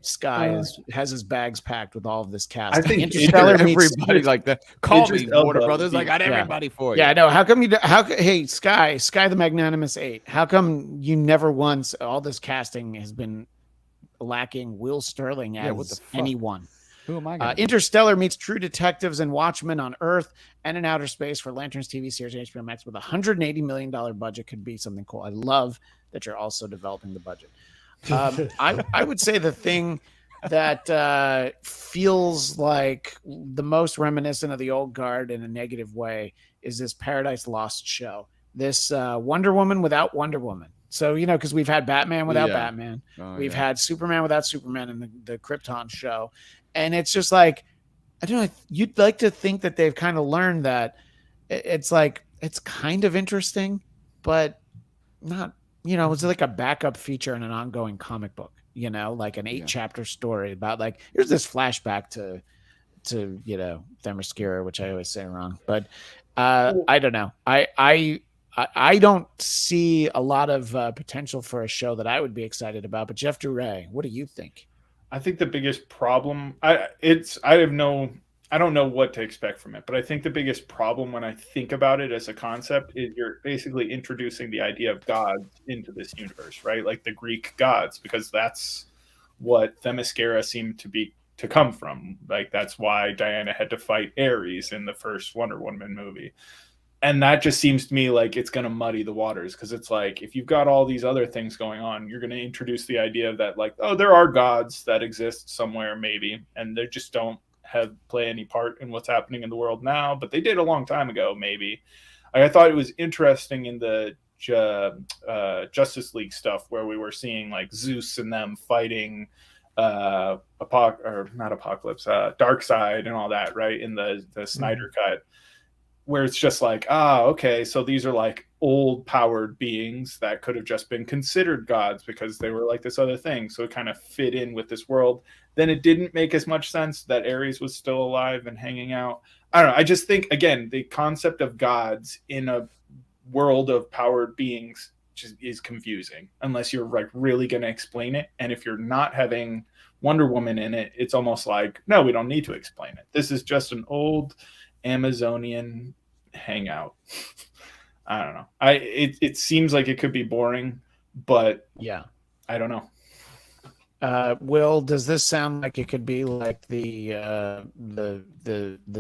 Sky has his bags packed with all of this cast. I think Interstellar everybody like that. Call me, Warner Brothers. I got everybody for you. Yeah, I know. How come you? Hey, Sky the Magnanimous Eight. How come you never once? All this casting has been lacking Will Sterling as what the fuck? anyone. Who am I? Interstellar meets True Detectives and Watchmen on Earth and in outer space for Lanterns TV series on HBO Max with a $180 million budget. Could be something cool. I love that you're also developing the budget. I would say the thing that feels like the most reminiscent of the old guard in a negative way is this Paradise Lost show. This Wonder Woman without Wonder Woman. So, because we've had Batman without Batman. We've had Superman without Superman in the Krypton show. And it's just like, I don't know, you'd like to think that they've kind of learned that it's like, it's kind of interesting, but not. It's like a backup feature in an ongoing comic book, like an 8-chapter story about like, here's this flashback to Themyscira, which I always say wrong, but I don't know. I don't see a lot of potential for a show that I would be excited about, but Jeff Duray, what do you think? I think the biggest problem, I don't know what to expect from it, but I think the biggest problem when I think about it as a concept is you're basically introducing the idea of gods into this universe, right? Like the Greek gods, because that's what Themyscira seemed to come from. Like that's why Diana had to fight Ares in the first Wonder Woman movie. And that just seems to me like it's going to muddy the waters because it's like if you've got all these other things going on, you're going to introduce the idea that like, oh, there are gods that exist somewhere maybe, and they just don't play any part in what's happening in the world now, but they did a long time ago maybe. I thought it was interesting in the Justice League stuff where we were seeing like Zeus and them fighting Darkseid and all that, right, in the Snyder cut, where it's just like, okay, so these are like old powered beings that could have just been considered gods because they were like this other thing, so it kind of fit in with this world. Then it didn't make as much sense that Ares was still alive and hanging out. I don't know. I just think, again, the concept of gods in a world of powered beings just is confusing unless you're like really going to explain it. And if you're not having Wonder Woman in it, it's almost like, no, we don't need to explain it. This is just an old Amazonian hangout. I don't know. It seems like it could be boring, but yeah, I don't know. Will, does this sound like it could be like the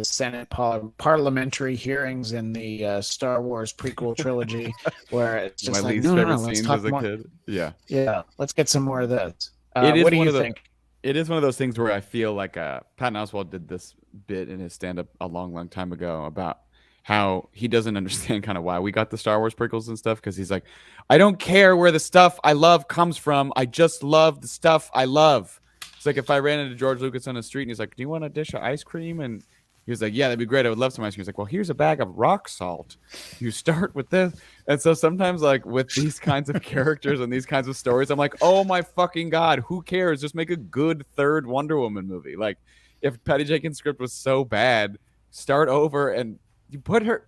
Senate parliamentary hearings in the Star Wars prequel trilogy, where it's just my like, least no, favorite let's scenes talk as a more. kid. Yeah, let's get some more of this. It is what do one you of the- think? It is one of those things where I feel like Patton Oswalt did this bit in his stand-up a long time ago about how he doesn't understand kind of why we got the Star Wars prequels and stuff, because he's like, I don't care where the stuff I love comes from. I just love the stuff I love. It's like if I ran into George Lucas on the street and he's like, do you want a dish of ice cream? And he was like, yeah, that'd be great. I would love some ice cream. He's like, well, here's a bag of rock salt. You start with this. And so sometimes like with these kinds of characters and these kinds of stories, I'm like, oh my fucking God, who cares? Just make a good third Wonder Woman movie. Like if Patty Jenkins' script was so bad, start over and you put her.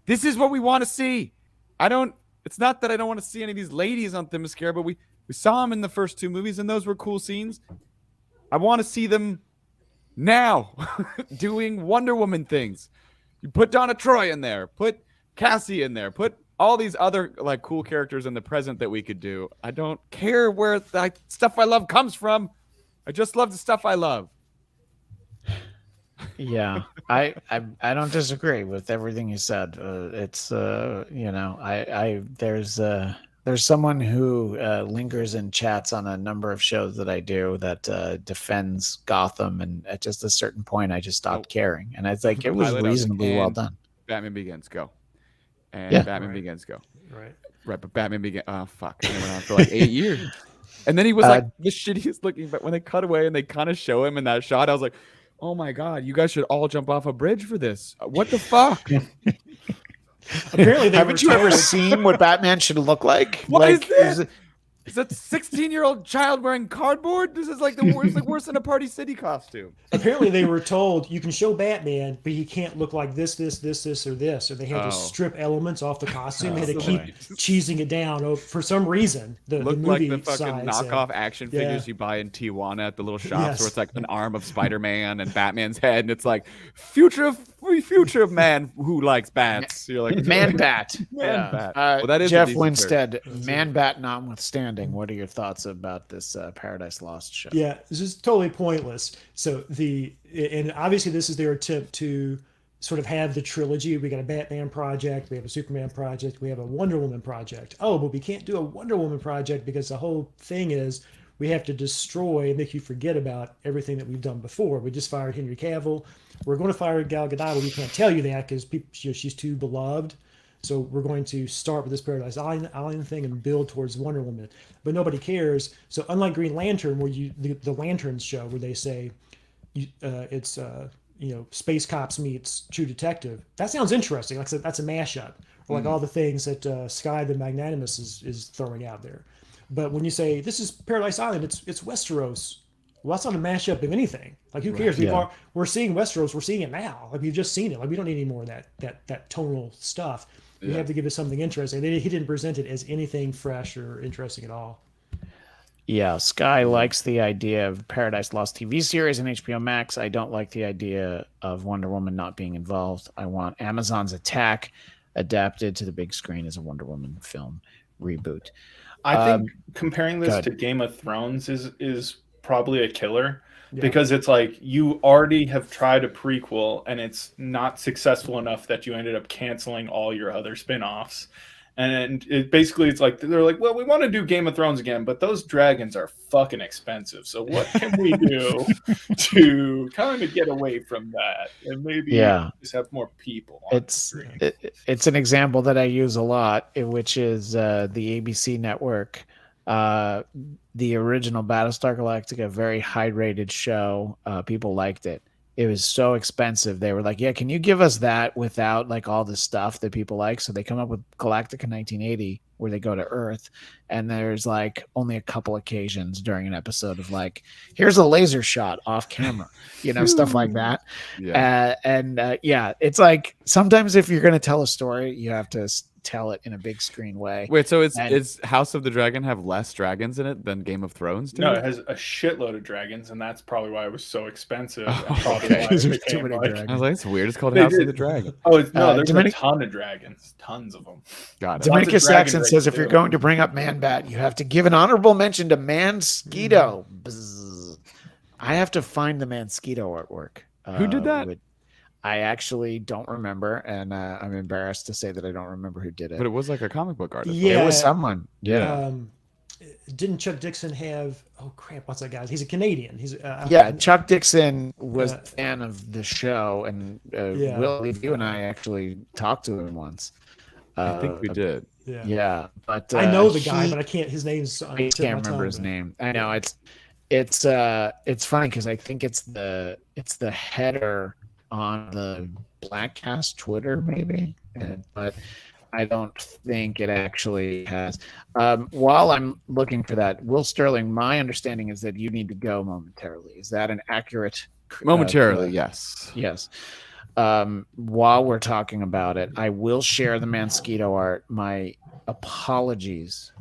This is what we want to see. It's not that I don't want to see any of these ladies on Themyscira, but we saw them in the first 2 movies and those were cool scenes. I want to see them now doing Wonder Woman things. You put Donna Troy in there, put Cassie in there, put all these other like cool characters in the present that we could do. I don't care where the stuff I love comes from. I just love the stuff I love. Yeah, I don't disagree with everything you said. It's you know, I there's someone who lingers in chats on a number of shows that I do that defends Gotham, and at just a certain point, I just stopped caring, and it's like it was Pilot reasonably well and done. Batman Begins, go. And Yeah. Batman Right. Begins, go. Right. Right, but Batman Begins. Oh fuck! And it went on for like 8 years, and then he was like the shittiest looking. But when they cut away and they kind of show him in that shot, I was like, "Oh my god, you guys should all jump off a bridge for this! What the fuck? Apparently, they Haven't were you ever told- seen what Batman should look like? What like, is this? Is that 16-year-old child wearing cardboard? This is like the worst, like worse than a Party City costume." Apparently, they were told you can show Batman, but he can't look like this, or this, or they had Oh. to strip elements off the costume. They had to Oh, keep boy. cheesing it down for some reason. The Looked movie like the fucking side said- knockoff action figures Yeah. you buy in Tijuana at the little shops Yes. where it's like an arm of Spider-Man and Batman's head, and it's like future of man who likes bats. You're like Man Bat. Man Bat. Uh, Well, that is a Jeff decent Winstead, Man Bat notwithstanding, what are your thoughts about this Paradise Lost show? Yeah, this is totally pointless. So and obviously this is their attempt to sort of have the trilogy. We got a Batman project, we have a Superman project, we have a Wonder Woman project. Oh, but we can't do a Wonder Woman project because the whole thing is we have to destroy and make you forget about everything that we've done before. We just fired Henry Cavill. We're going to fire Gal Gadot, but we can't tell you that because she's too beloved. So we're going to start with this Paradise Island thing and build towards Wonder Woman, but nobody cares. So unlike Green Lantern, where the Lanterns show where they say it's Space Cops meets True Detective, that sounds interesting. Like I said, that's a mashup, or like all the things that Sky the Magnanimous is throwing out there. But when you say this is Paradise Island, it's Westeros. Well, that's not a mashup of anything. Like, who cares? Yeah. We're seeing Westeros. We're seeing it now. Like, we've just seen it. Like, we don't need any more of that tonal stuff. We have to give it something interesting. He didn't present it as anything fresh or interesting at all. Yeah, Sky likes the idea of Paradise Lost TV series and HBO Max. I don't like the idea of Wonder Woman not being involved. I want Amazon's Attack adapted to the big screen as a Wonder Woman film reboot. I think comparing this go to Game of Thrones is probably a killer Yeah. because it's like you already have tried a prequel and it's not successful enough that you ended up canceling all your other spin-offs. And it's like they're like, well, we want to do Game of Thrones again, but those dragons are fucking expensive. So what can we do to kind of get away from that and maybe just have more people on It's an example that I use a lot, which is the ABC network. The original Battlestar Galactica, very high rated show. People liked it. It was so expensive. They were like, yeah, can you give us that without like all the stuff that people like? So they come up with Galactica 1980, where they go to Earth, and there's like only a couple occasions during an episode of like, here's a laser shot off camera, stuff like that. Yeah. It's like sometimes if you're going to tell a story, you have to tell it in a big screen way. Wait, so is House of the Dragon have less dragons in it than Game of Thrones do? No, it has a shitload of dragons, and that's probably why it was so expensive. And probably Okay. why it There's too became, many like- dragons. I was like, it's weird. It's called They House did- of the Dragon. Oh, no, there's Dominic- a ton of dragons, tons of them. Got it. Dominic- Dominicus dragon Saxon race says, if you're too. going to bring up Man Bat, you have to give an honorable mention to Mansquito. Bzzz. I have to find the Mansquito artwork. Who did that? I actually don't remember, and I'm embarrassed to say that I don't remember who did it. But it was like a comic book artist. Yeah. It was someone. Yeah. Didn't Chuck Dixon have? Oh crap! What's that guy? He's a Canadian. He's Chuck Dixon was a fan of the show, and Yeah. Will, you and I actually talked to him once. I think we did. Yeah. Yeah, but I know the guy, but I can't. His name's. I can't remember his name. I know it's funny because I think it's the header on the Bladtcast Twitter maybe, but I don't think it actually has. While I'm looking for that, Will Sterling, my understanding is that you need to go momentarily. Is that an accurate? Momentarily, yes. Yes. While we're talking about it, I will share the Mansquito art. My apologies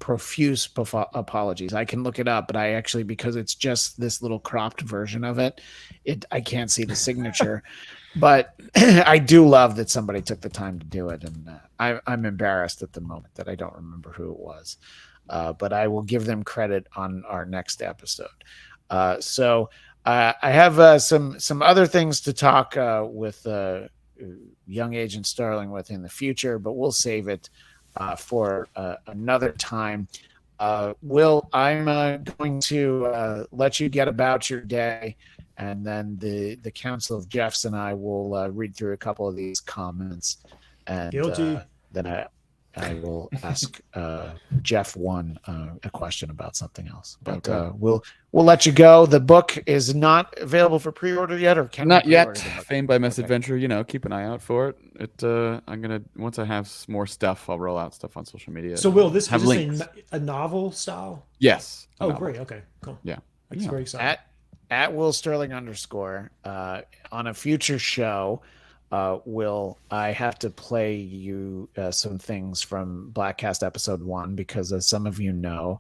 profuse apologies. I can look it up, but I actually, because it's just this little cropped version of it, I can't see the signature. But I do love that somebody took the time to do it, and I'm embarrassed at the moment that I don't remember who it was. But I will give them credit on our next episode. So I have some other things to talk with young Agent Starling with in the future, but we'll save it for another time. Will, I'm going to let you get about your day, and then the Council of Jeffs and I will read through a couple of these comments, and then I will ask Jeff one a question about something else. But we'll let you go. The book is not available for pre-order yet, or can not yet. Famed by Misadventure. You know, keep an eye out for it. I'm gonna, once I have more stuff, I'll roll out stuff on social media. So Will, is this a novel style? Yes. Oh, great. Okay, cool. Yeah, that's very exciting. At Will Sterling _ on a future show. Will, I have to play you some things from Bladtcast episode 1, because as some of you know,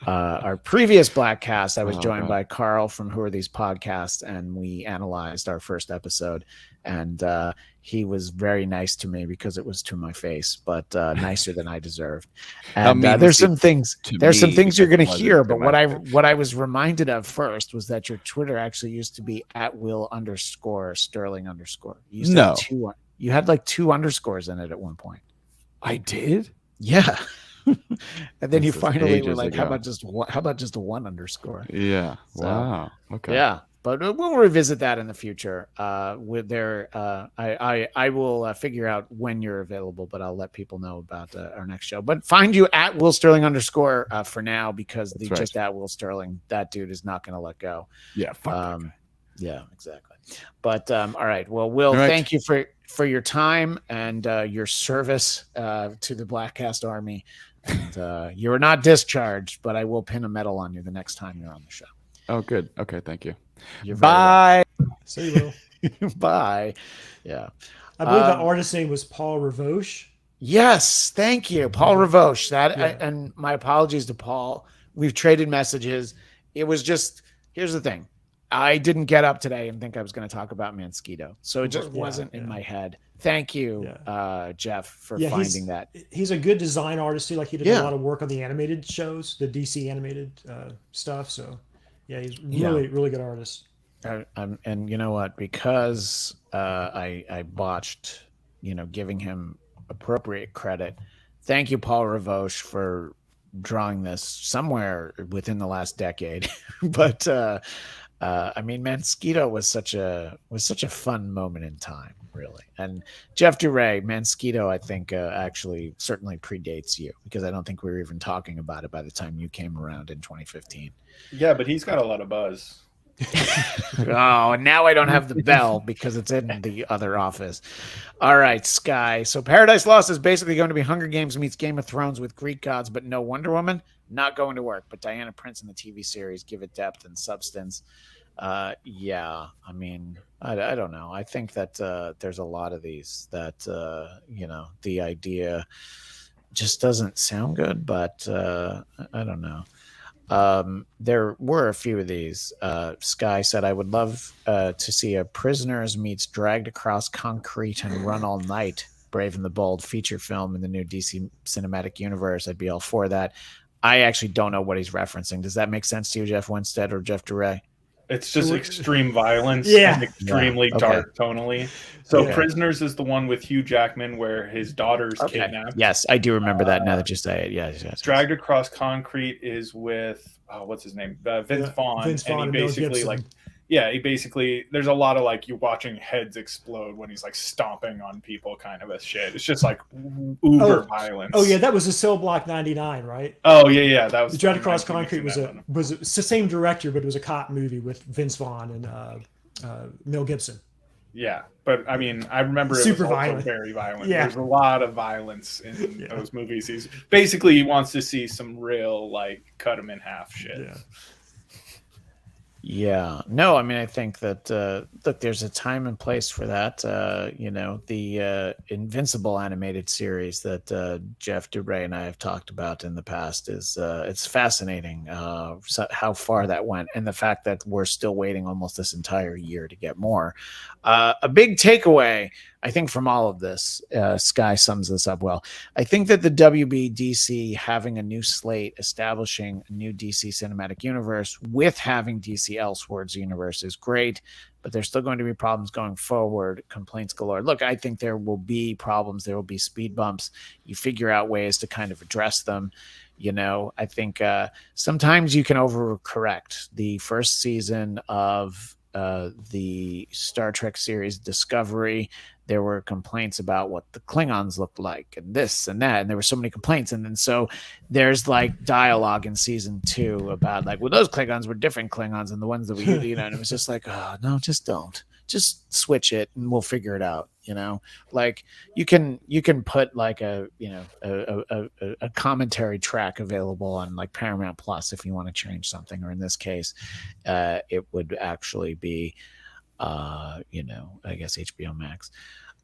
our previous Bladtcast, I was joined by Carl from Who Are These Podcasts, and we analyzed our first episode, and he was very nice to me because it was to my face, but nicer than I deserved. And there's some things you're going to hear, but what I was reminded of first was that your Twitter actually used to be at Will _ Sterling _ you had like 2 underscores in it at one point. I did? Yeah. And then you finally were like, how about just a 1 underscore? Yeah. So, wow. Okay. Yeah. But we'll revisit that in the future. I will figure out when you're available, but I'll let people know about our next show. But find you at Will Sterling _ for now, because just at Will Sterling, that dude is not going to let go. Yeah. Yeah, exactly. But all right. Well, Will, thank you for your time and your service to the Bladtcast Army. And you're not discharged, but I will pin a medal on you the next time you're on the show. Oh, good. Okay, thank you. Bye. See you, Will. Bye. Yeah. I believe the artist's name was Paul Ravoche. Yes, thank you, Paul Ravoche. And my apologies to Paul. We've traded messages. It was just, here's the thing. I didn't get up today and think I was going to talk about Mansquito, so it just wasn't in my head. Thank you, Jeff, for finding that. He's a good design artist too. Like, he did a lot of work on the animated shows, the DC animated stuff. So yeah, he's really good artist. And you know what? Because I botched, giving him appropriate credit. Thank you, Paul Ravoche, for drawing this somewhere within the last decade. But I mean, Mansquito was such a fun moment in time, really. And Jeff Duray, Mansquito, I think actually certainly predates you, because I don't think we were even talking about it by the time you came around in 2015. Yeah, but he's got a lot of buzz. Oh, and now I don't have the bell because it's in the other office. All right, Sky. So Paradise Lost is basically going to be Hunger Games meets Game of Thrones with Greek gods, but no Wonder Woman. Not going to work. But Diana Prince in the TV series give it depth and substance. Yeah, I mean, I don't know. I think that there's a lot of these that the idea just doesn't sound good, but I don't know. There were a few of these. Sky said, I would love to see a Prisoners meets Dragged Across Concrete and Run All Night, Brave and the Bold feature film in the new DC cinematic universe. I'd be all for that. I actually don't know what he's referencing. Does that make sense to you, Jeff Winstead or Jeff Duray? It's just extreme violence and extremely dark tonally. So Prisoners is the one with Hugh Jackman where his daughter's kidnapped. Yes, I do remember that now that you say it. Yes. Dragged Across Concrete is with, what's his name? Vince Vaughn. And he basically, there's a lot of like you watching heads explode when he's like stomping on people kind of a shit. It's just like uber violence. Oh yeah, that was a Cell Block 99, right? Oh yeah, that was. Dragged Across Concrete was the same director, but it was a cop movie with Vince Vaughn and Mel Gibson. Yeah, but I mean, I remember it super was violent. Very violent. Yeah. There's a lot of violence in those movies. He wants to see some real like cut him in half shit. Yeah. Yeah, no, I mean, I think that look, there's a time and place for that. The Invincible animated series that Jeff Dubray and I have talked about in the past is it's fascinating how far that went, and the fact that we're still waiting almost this entire year to get more. A big takeaway, I think, from all of this, Sky sums this up well. I think that the WBDC having a new slate, establishing a new DC cinematic universe with having DC Elseworlds universe is great, but there's still going to be problems going forward, complaints galore. Look, I think there will be problems, there will be speed bumps. You figure out ways to kind of address them. I think sometimes you can overcorrect. The first season of the Star Trek series Discovery, there were complaints about what the Klingons looked like and this and that, and there were so many complaints. And then so there's like dialogue in season 2 about like, well, those Klingons were different Klingons than the ones that we and it was just like, oh no, just don't, just switch it and we'll figure it out. Like you can put like a commentary track available on like Paramount Plus if you want to change something, or in this case it would actually be I guess HBO Max.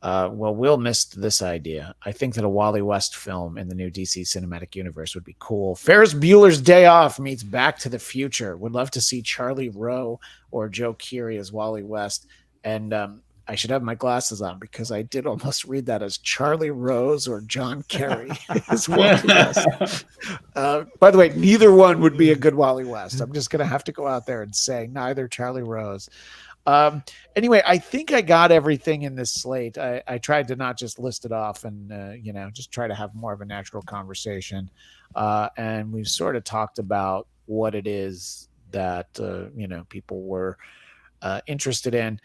Well, Will missed this idea. I think that a Wally West film in the new DC cinematic universe would be cool. Ferris Bueller's Day Off meets Back to the Future. Would love to see Charlie Rowe or Joe Keery as Wally West. And I should have my glasses on because I did almost read that as Charlie Rose or John Kerry as Wally West. By the way, neither one would be a good Wally West. I'm just going to have to go out there and say neither Charlie Rose. Anyway, I think I got everything in this slate. I tried to not just list it off and, just try to have more of a natural conversation. And we've sort of talked about what it is that, people were interested in.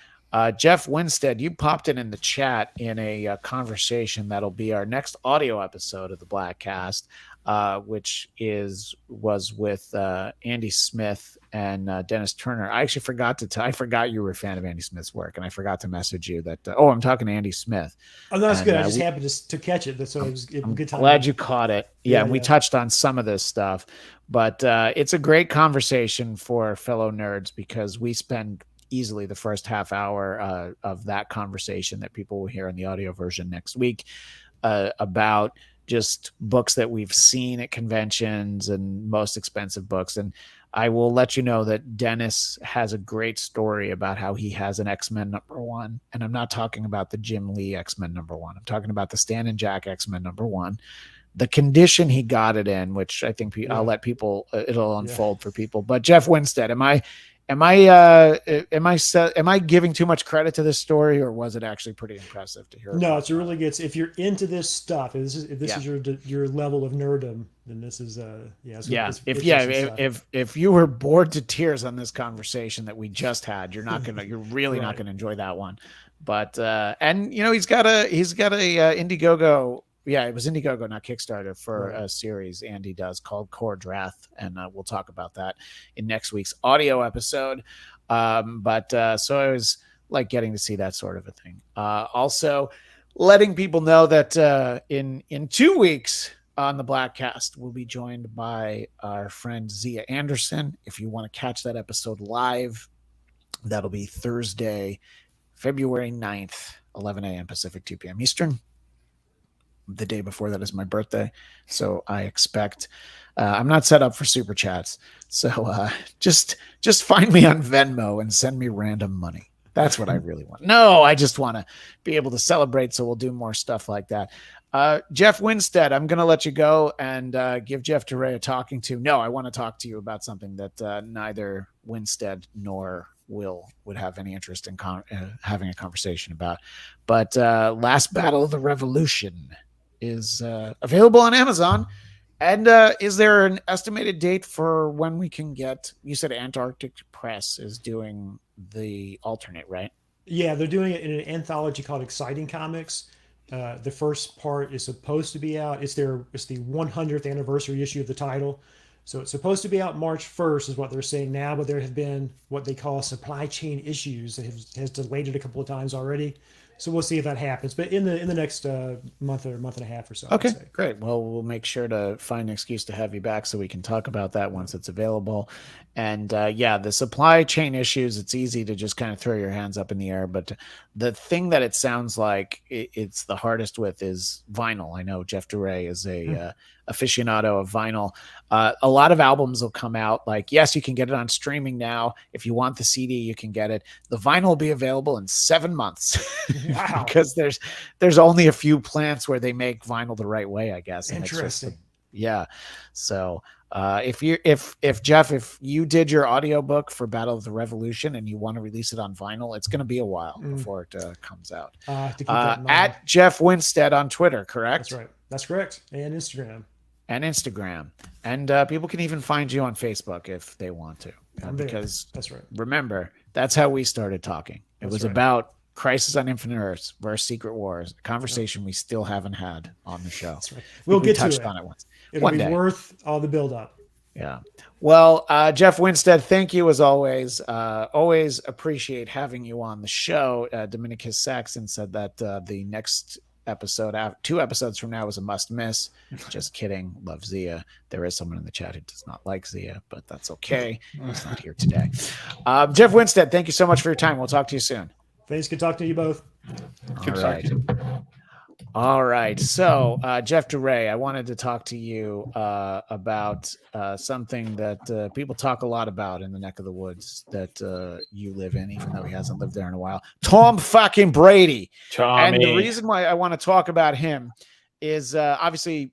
Jeff Winstead, you popped in the chat in a conversation that'll be our next audio episode of the Bladtcast, which was with Andy Smith and Dennis Turner. I actually forgot I forgot you were a fan of Andy Smith's work, and I forgot to message you that. I'm talking to Andy Smith. Oh, no, that's good. I just happened to catch it. So it was a good time. Glad you caught it. Yeah, we touched on some of this stuff, but it's a great conversation for fellow nerds because we spend easily the first half hour of that conversation that people will hear in the audio version next week about just books that we've seen at conventions and most expensive books. And I will let you know that Dennis has a great story about how he has an X-Men #1. And I'm not talking about the Jim Lee X-Men #1. I'm talking about the Stan and Jack X-Men #1. The condition he got it in, which I think I'll let people, it'll unfold for people. But Jeff Winstead, am I giving too much credit to this story, or was it actually pretty impressive to hear? No, it's a really good. If you're into this stuff, if this is your level of nerdom, then this is If you were bored to tears on this conversation that we just had, you're really not gonna enjoy that one. But he's got a Indiegogo. Yeah, it was Indiegogo, not Kickstarter, for a series Andy does called Core Drath, and we'll talk about that in next week's audio episode. So I was like getting to see that sort of a thing. Also, letting people know that in 2 weeks on the Bladtcast, we'll be joined by our friend Zia Anderson. If you want to catch that episode live, that'll be Thursday, February 9th, 11 a.m. Pacific, 2 p.m. Eastern. The day before that is my birthday, so I expect I'm not set up for super chats, so just find me on Venmo and send me random money. That's what I really want. No, I just want to be able to celebrate, so we'll do more stuff like that. Jeff Winstead, I'm going to let you go and give Jeff DeRay a talking to. No, I want to talk to you about something that neither Winstead nor Will would have any interest in having a conversation about. But Last Battle of the Revolution is available on Amazon. And is there an estimated date for when we can get? You said Antarctic Press is doing the alternate, right? Yeah, they're doing it in an anthology called Exciting Comics. The first part is supposed to be out. It's the 100th anniversary issue of the title. So it's supposed to be out March 1st is what they're saying now, but there have been what they call supply chain issues that has delayed it a couple of times already. So we'll see if that happens, but in the next month and a half or so. Okay, I'd say. great. Well, we'll make sure to find an excuse to have you back so we can talk about that once it's available. And yeah, the supply chain issues, it's easy to just kind of throw your hands up in the air. But the thing that it sounds like it's the hardest with is vinyl. I know Jeff DeRay is a aficionado of vinyl. A lot of albums will come out. Like, yes, you can get it on streaming now. If you want the CD, you can get it. The vinyl will be available in 7 months. Wow. Because there's only a few plants where they make vinyl the right way, I guess. And Interesting. Yeah. So if Jeff, if you did your audiobook for Battle of the Revolution and you want to release it on vinyl, it's going to be a while before it comes out. I have to keep that in mind. At Jeff Winstead on Twitter, correct? That's right. That's correct. And Instagram. And people can even find you on Facebook if they want to. Because that's right. Remember, that's how we started talking. It was about Crisis on Infinite Earths versus Secret Wars, a conversation we still haven't had on the show. That's right. We'll get touched to it. on it once. It'll be worth all the build up. Yeah. Well, Jeff Winstead, thank you as always. Always appreciate having you on the show. Dominicus Saxon said that the next episode, 2 episodes from now, is a must miss. Just kidding. Love Zia. There is someone in the chat who does not like Zia, but that's okay. He's not here today. Jeff Winstead, thank you so much for your time. We'll talk to you soon. Thanks. Good talking to you both. All right. So, Jeff DeRay, I wanted to talk to you about something that people talk a lot about in the neck of the woods that you live in, even though he hasn't lived there in a while. Tom fucking Brady. Tommy. And the reason why I want to talk about him is obviously,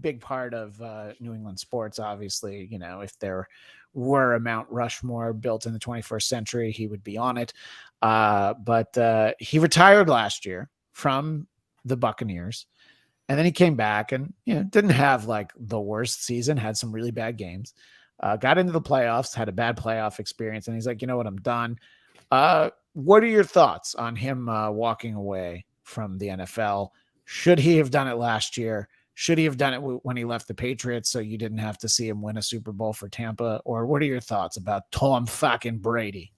big part of New England sports. Obviously, if there were a Mount Rushmore built in the 21st century, he would be on it. But he retired last year from the Buccaneers, and then he came back and didn't have like the worst season, had some really bad games, got into the playoffs, had a bad playoff experience, and he's like, you know what, I'm done. What are your thoughts on him walking away from the NFL? Should he have done it last year? Should he have done it when he left the Patriots so you didn't have to see him win a Super Bowl for Tampa? Or what are your thoughts about Tom fucking Brady?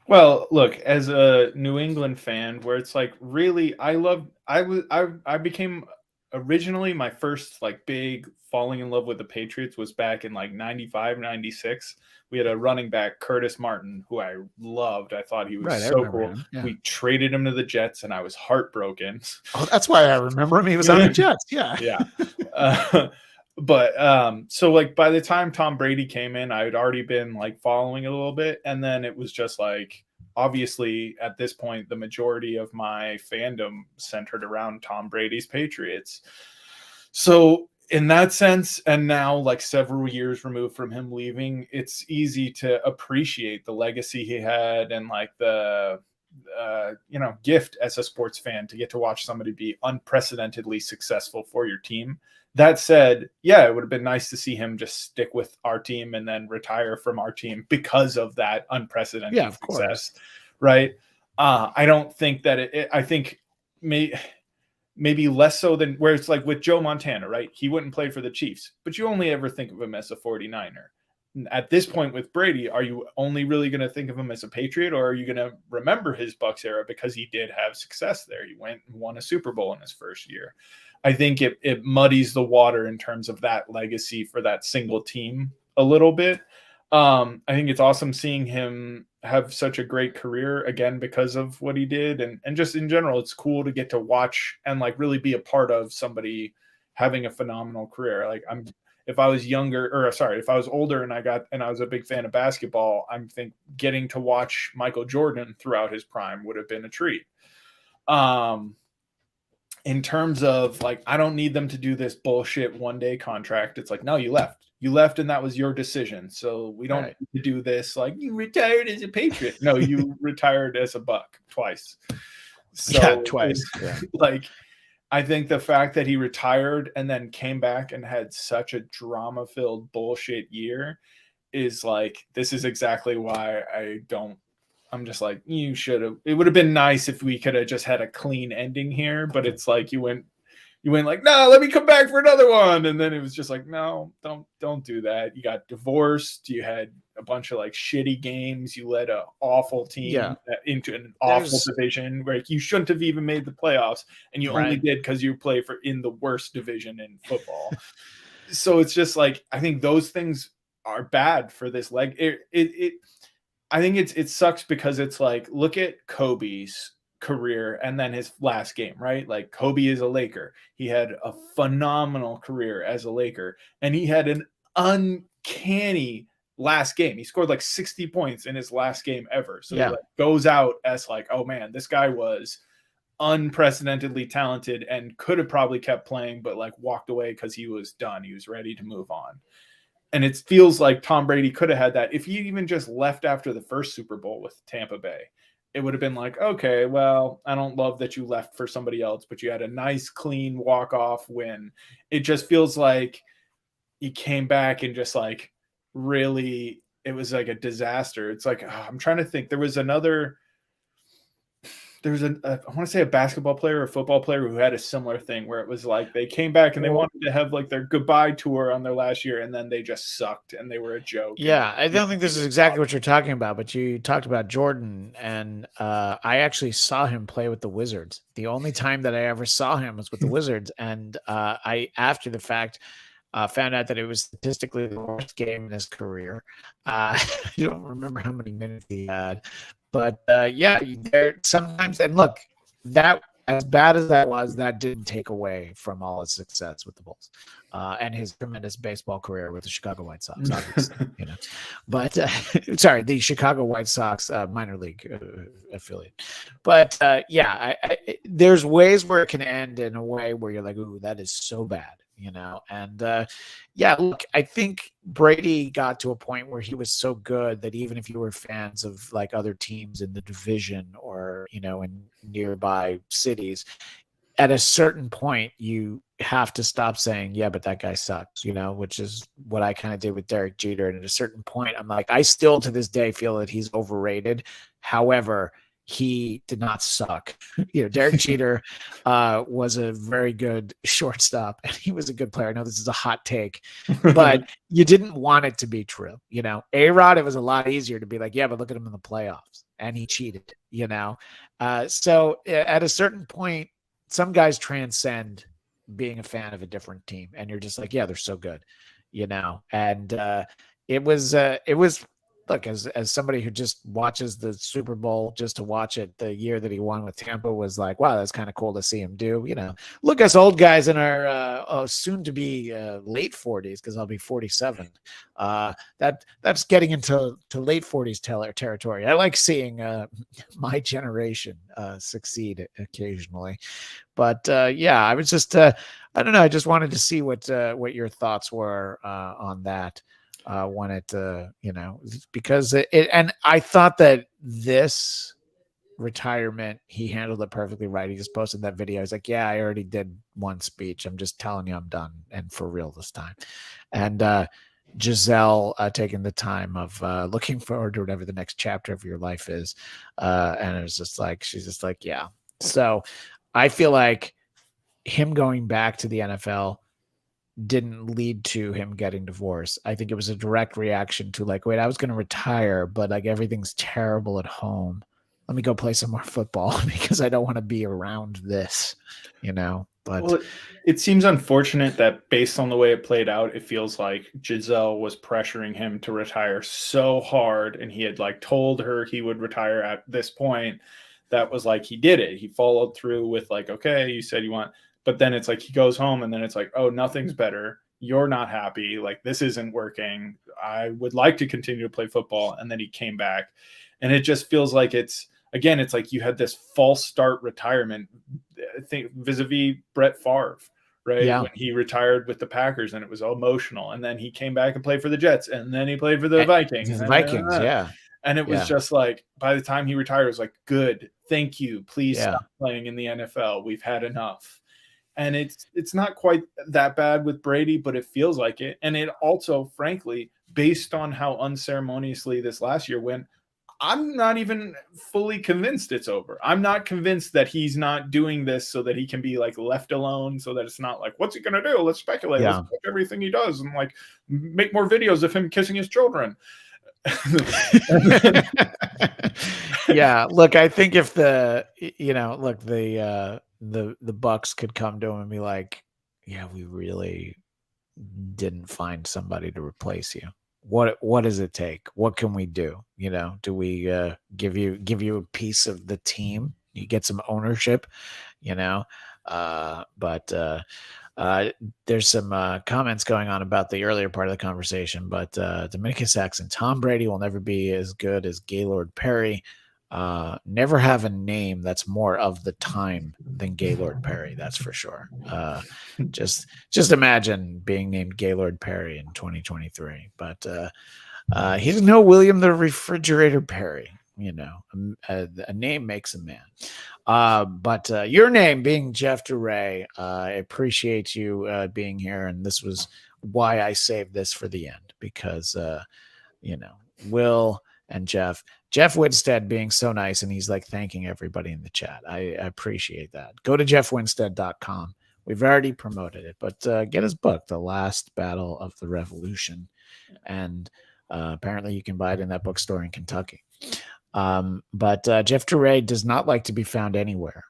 Well, look, as a New England fan, where it's like really, I became originally my first like big falling in love with the Patriots was back in like 95, 96. We had a running back, Curtis Martin, who I loved. I thought he was so cool. Yeah. We traded him to the Jets and I was heartbroken. Oh, that's why I remember him. He was on the Jets. Yeah. Yeah. But so like by the time Tom Brady came in, I had already been like following it a little bit. And then it was just like, obviously at this point, the majority of my fandom centered around Tom Brady's Patriots. So in that sense, and now like several years removed from him leaving, it's easy to appreciate the legacy he had and like the gift as a sports fan to get to watch somebody be unprecedentedly successful for your team. That said, yeah, it would have been nice to see him just stick with our team and then retire from our team because of that unprecedented success, right? I don't think that I think maybe less so than where it's like with Joe Montana, right? He wouldn't play for the Chiefs, but you only ever think of him as a 49er. At this point with Brady, are you only really going to think of him as a Patriot, or are you going to remember his Bucs era because he did have success there? He went and won a Super Bowl in his first year. I think it muddies the water in terms of that legacy for that single team a little bit. I think it's awesome seeing him have such a great career again because of what he did. And just in general, it's cool to get to watch and like really be a part of somebody having a phenomenal career. Like if I was older and I was a big fan of basketball, I think getting to watch Michael Jordan throughout his prime would have been a treat. In terms of like, I don't need them to do this bullshit 1-day contract. It's like, no, you left and that was your decision. So we don't need to do this. Like, you retired as a Patriot. No, you retired as a Buck twice. So yeah, twice. Yeah. Like, I think the fact that he retired and then came back and had such a drama-filled bullshit year is like, this is exactly why I'm just like, you should have. It would have been nice if we could have just had a clean ending here, but it's like you you went like, no, let me come back for another one. And then it was just like, no, don't do that. You got divorced. You had a bunch of like shitty games. You led an awful team into an awful division where you shouldn't have even made the playoffs. And you only did because you play in the worst division in football. So it's just like, I think those things are bad for this leg. I think it sucks because it's like, look at Kobe's career and then his last game, right? Like Kobe is a Laker. He had a phenomenal career as a Laker, and he had an uncanny last game. He scored like 60 points in his last game ever. So he like goes out as like, oh man, this guy was unprecedentedly talented and could have probably kept playing, but like walked away because he was done. He was ready to move on. And it feels like Tom Brady could have had that. If he even just left after the first Super Bowl with Tampa Bay, it would have been like, okay, well, I don't love that you left for somebody else, but you had a nice, clean walk-off win. It just feels like he came back and just like really, it was like a disaster. It's like, I'm trying to think. I want to say a basketball player or a football player who had a similar thing where it was like they came back and they wanted to have like their goodbye tour on their last year, and then they just sucked and they were a joke. Yeah, I don't think this is exactly what you're talking about, but you talked about Jordan, and I actually saw him play with the Wizards. The only time that I ever saw him was with the Wizards, and I, after the fact, found out that it was statistically the worst game in his career. I don't remember how many minutes he had. But there sometimes, and look, that as bad as that was, that didn't take away from all his success with the Bulls and his tremendous baseball career with the Chicago White Sox, obviously. But sorry, the Chicago White Sox minor league affiliate. But there's ways where it can end in a way where you're like, ooh, that is so bad. And look, I think Brady got to a point where he was so good that even if you were fans of like other teams in the division or, in nearby cities, at a certain point, you have to stop saying, yeah, but that guy sucks, which is what I kind of did with Derek Jeter. And at a certain point, I'm like, I still to this day feel that he's overrated. However, he did not suck. Derek Jeter was a very good shortstop, and he was a good player. I know this is a hot take, but you didn't want it to be true. A-Rod, it was a lot easier to be like, yeah, but look at him in the playoffs, and he cheated. So at a certain point, some guys transcend being a fan of a different team, and you're just like, yeah, they're so good, And it was. Look, as somebody who just watches the Super Bowl just to watch it, the year that he won with Tampa was like, wow, that's kind of cool to see him do. Look, us old guys in our soon to be late 40s, because I'll be 47. That's getting into late 40s territory. I like seeing my generation succeed occasionally, but I was just I don't know. I just wanted to see what your thoughts were on that. Because and I thought that this retirement, he handled it perfectly right. He just posted that video. He's like, yeah, I already did one speech. I'm just telling you I'm done and for real this time. And Giselle taking the time of looking forward to whatever the next chapter of your life is. And it was just like, she's just like, yeah. So I feel like him going back to the NFL didn't lead to him getting divorced. I think it was a direct reaction to like, wait, I was going to retire, but like everything's terrible at home. Let me go play some more football because I don't want to be around this, But well, it seems unfortunate that based on the way it played out, it feels like Giselle was pressuring him to retire so hard, and he had like told her he would retire at this point. That was like, he did it. He followed through with like, okay, you said you want. But then it's like he goes home and then it's like, oh, nothing's better. You're not happy. Like, this isn't working. I would like to continue to play football. And then he came back. And it just feels like it's like you had this false start retirement. I think vis-a-vis Brett Favre, right? Yeah. When he retired with the Packers and it was all emotional. And then he came back and played for the Jets. And then he played for the Vikings. Yeah. And it was just like, by the time he retired, it was like, good. Thank you. Please stop playing in the NFL. We've had enough. And it's not quite that bad with Brady, but it feels like it. And it also, frankly, based on how unceremoniously this last year went, I'm not even fully convinced it's over. I'm not convinced that he's not doing this so that he can be like left alone, so that it's not like, what's he gonna do? Let's speculate. Yeah. Let's watch everything he does and like make more videos of him kissing his children. Yeah, look, I think if the Bucks could come to him and be like, yeah, we really didn't find somebody to replace you. What does it take? What can we do? Do we give you a piece of the team? You get some ownership, but there's some comments going on about the earlier part of the conversation, but Dominican Saxon, Tom Brady will never be as good as Gaylord Perry. Never have a name that's more of the time than Gaylord Perry. That's for sure. Just imagine being named Gaylord Perry in 2023, but he's no William the Refrigerator Perry. A name makes a man. But your name being Jeff DeRay, I appreciate you being here, and this was why I saved this for the end, because Will and Jeff Winstead being so nice, and he's like thanking everybody in the chat. I appreciate that. Go to jeffwinstead.com. We've already promoted it, but get his book, The Last Battle of the Revolution, and apparently you can buy it in that bookstore in Kentucky. But Jeff DeRay does not like to be found anywhere,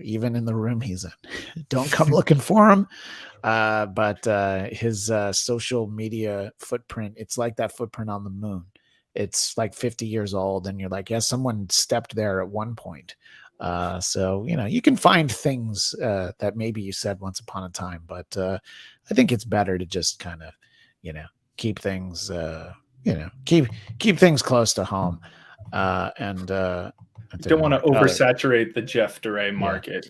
even in the room he's in. Don't come looking for him. But his social media footprint, it's like that footprint on the moon. It's like 50 years old, and you're like, yeah, someone stepped there at one point. So, you can find things that maybe you said once upon a time, but I think it's better to just kind of, keep things, keep things close to home. And you don't want to oversaturate the Jeff DeRay market,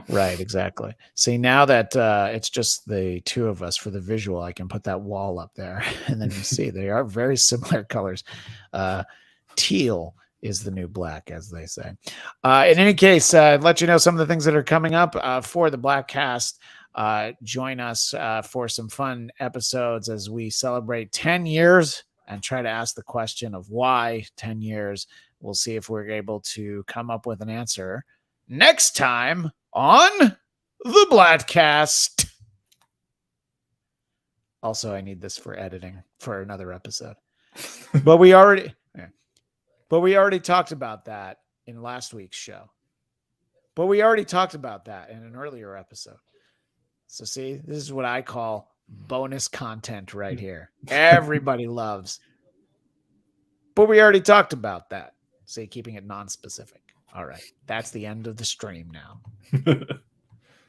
Right, exactly. See, now that it's just the two of us for the visual, I can put that wall up there, and then you see they are very similar colors. Teal is the new black, as they say. In any case, let you know some of the things that are coming up for the Bladtcast. Join us for some fun episodes as we celebrate 10 years and try to ask the question of why 10 years. We'll see if we're able to come up with an answer next time on the Bladtcast. Also, I need this for editing for another episode. But we already talked about that in last week's show. But we already talked about that in an earlier episode. So see, this is what I call bonus content right here. Everybody loves. But we already talked about that. See, keeping it non-specific. All right. That's the end of the stream now.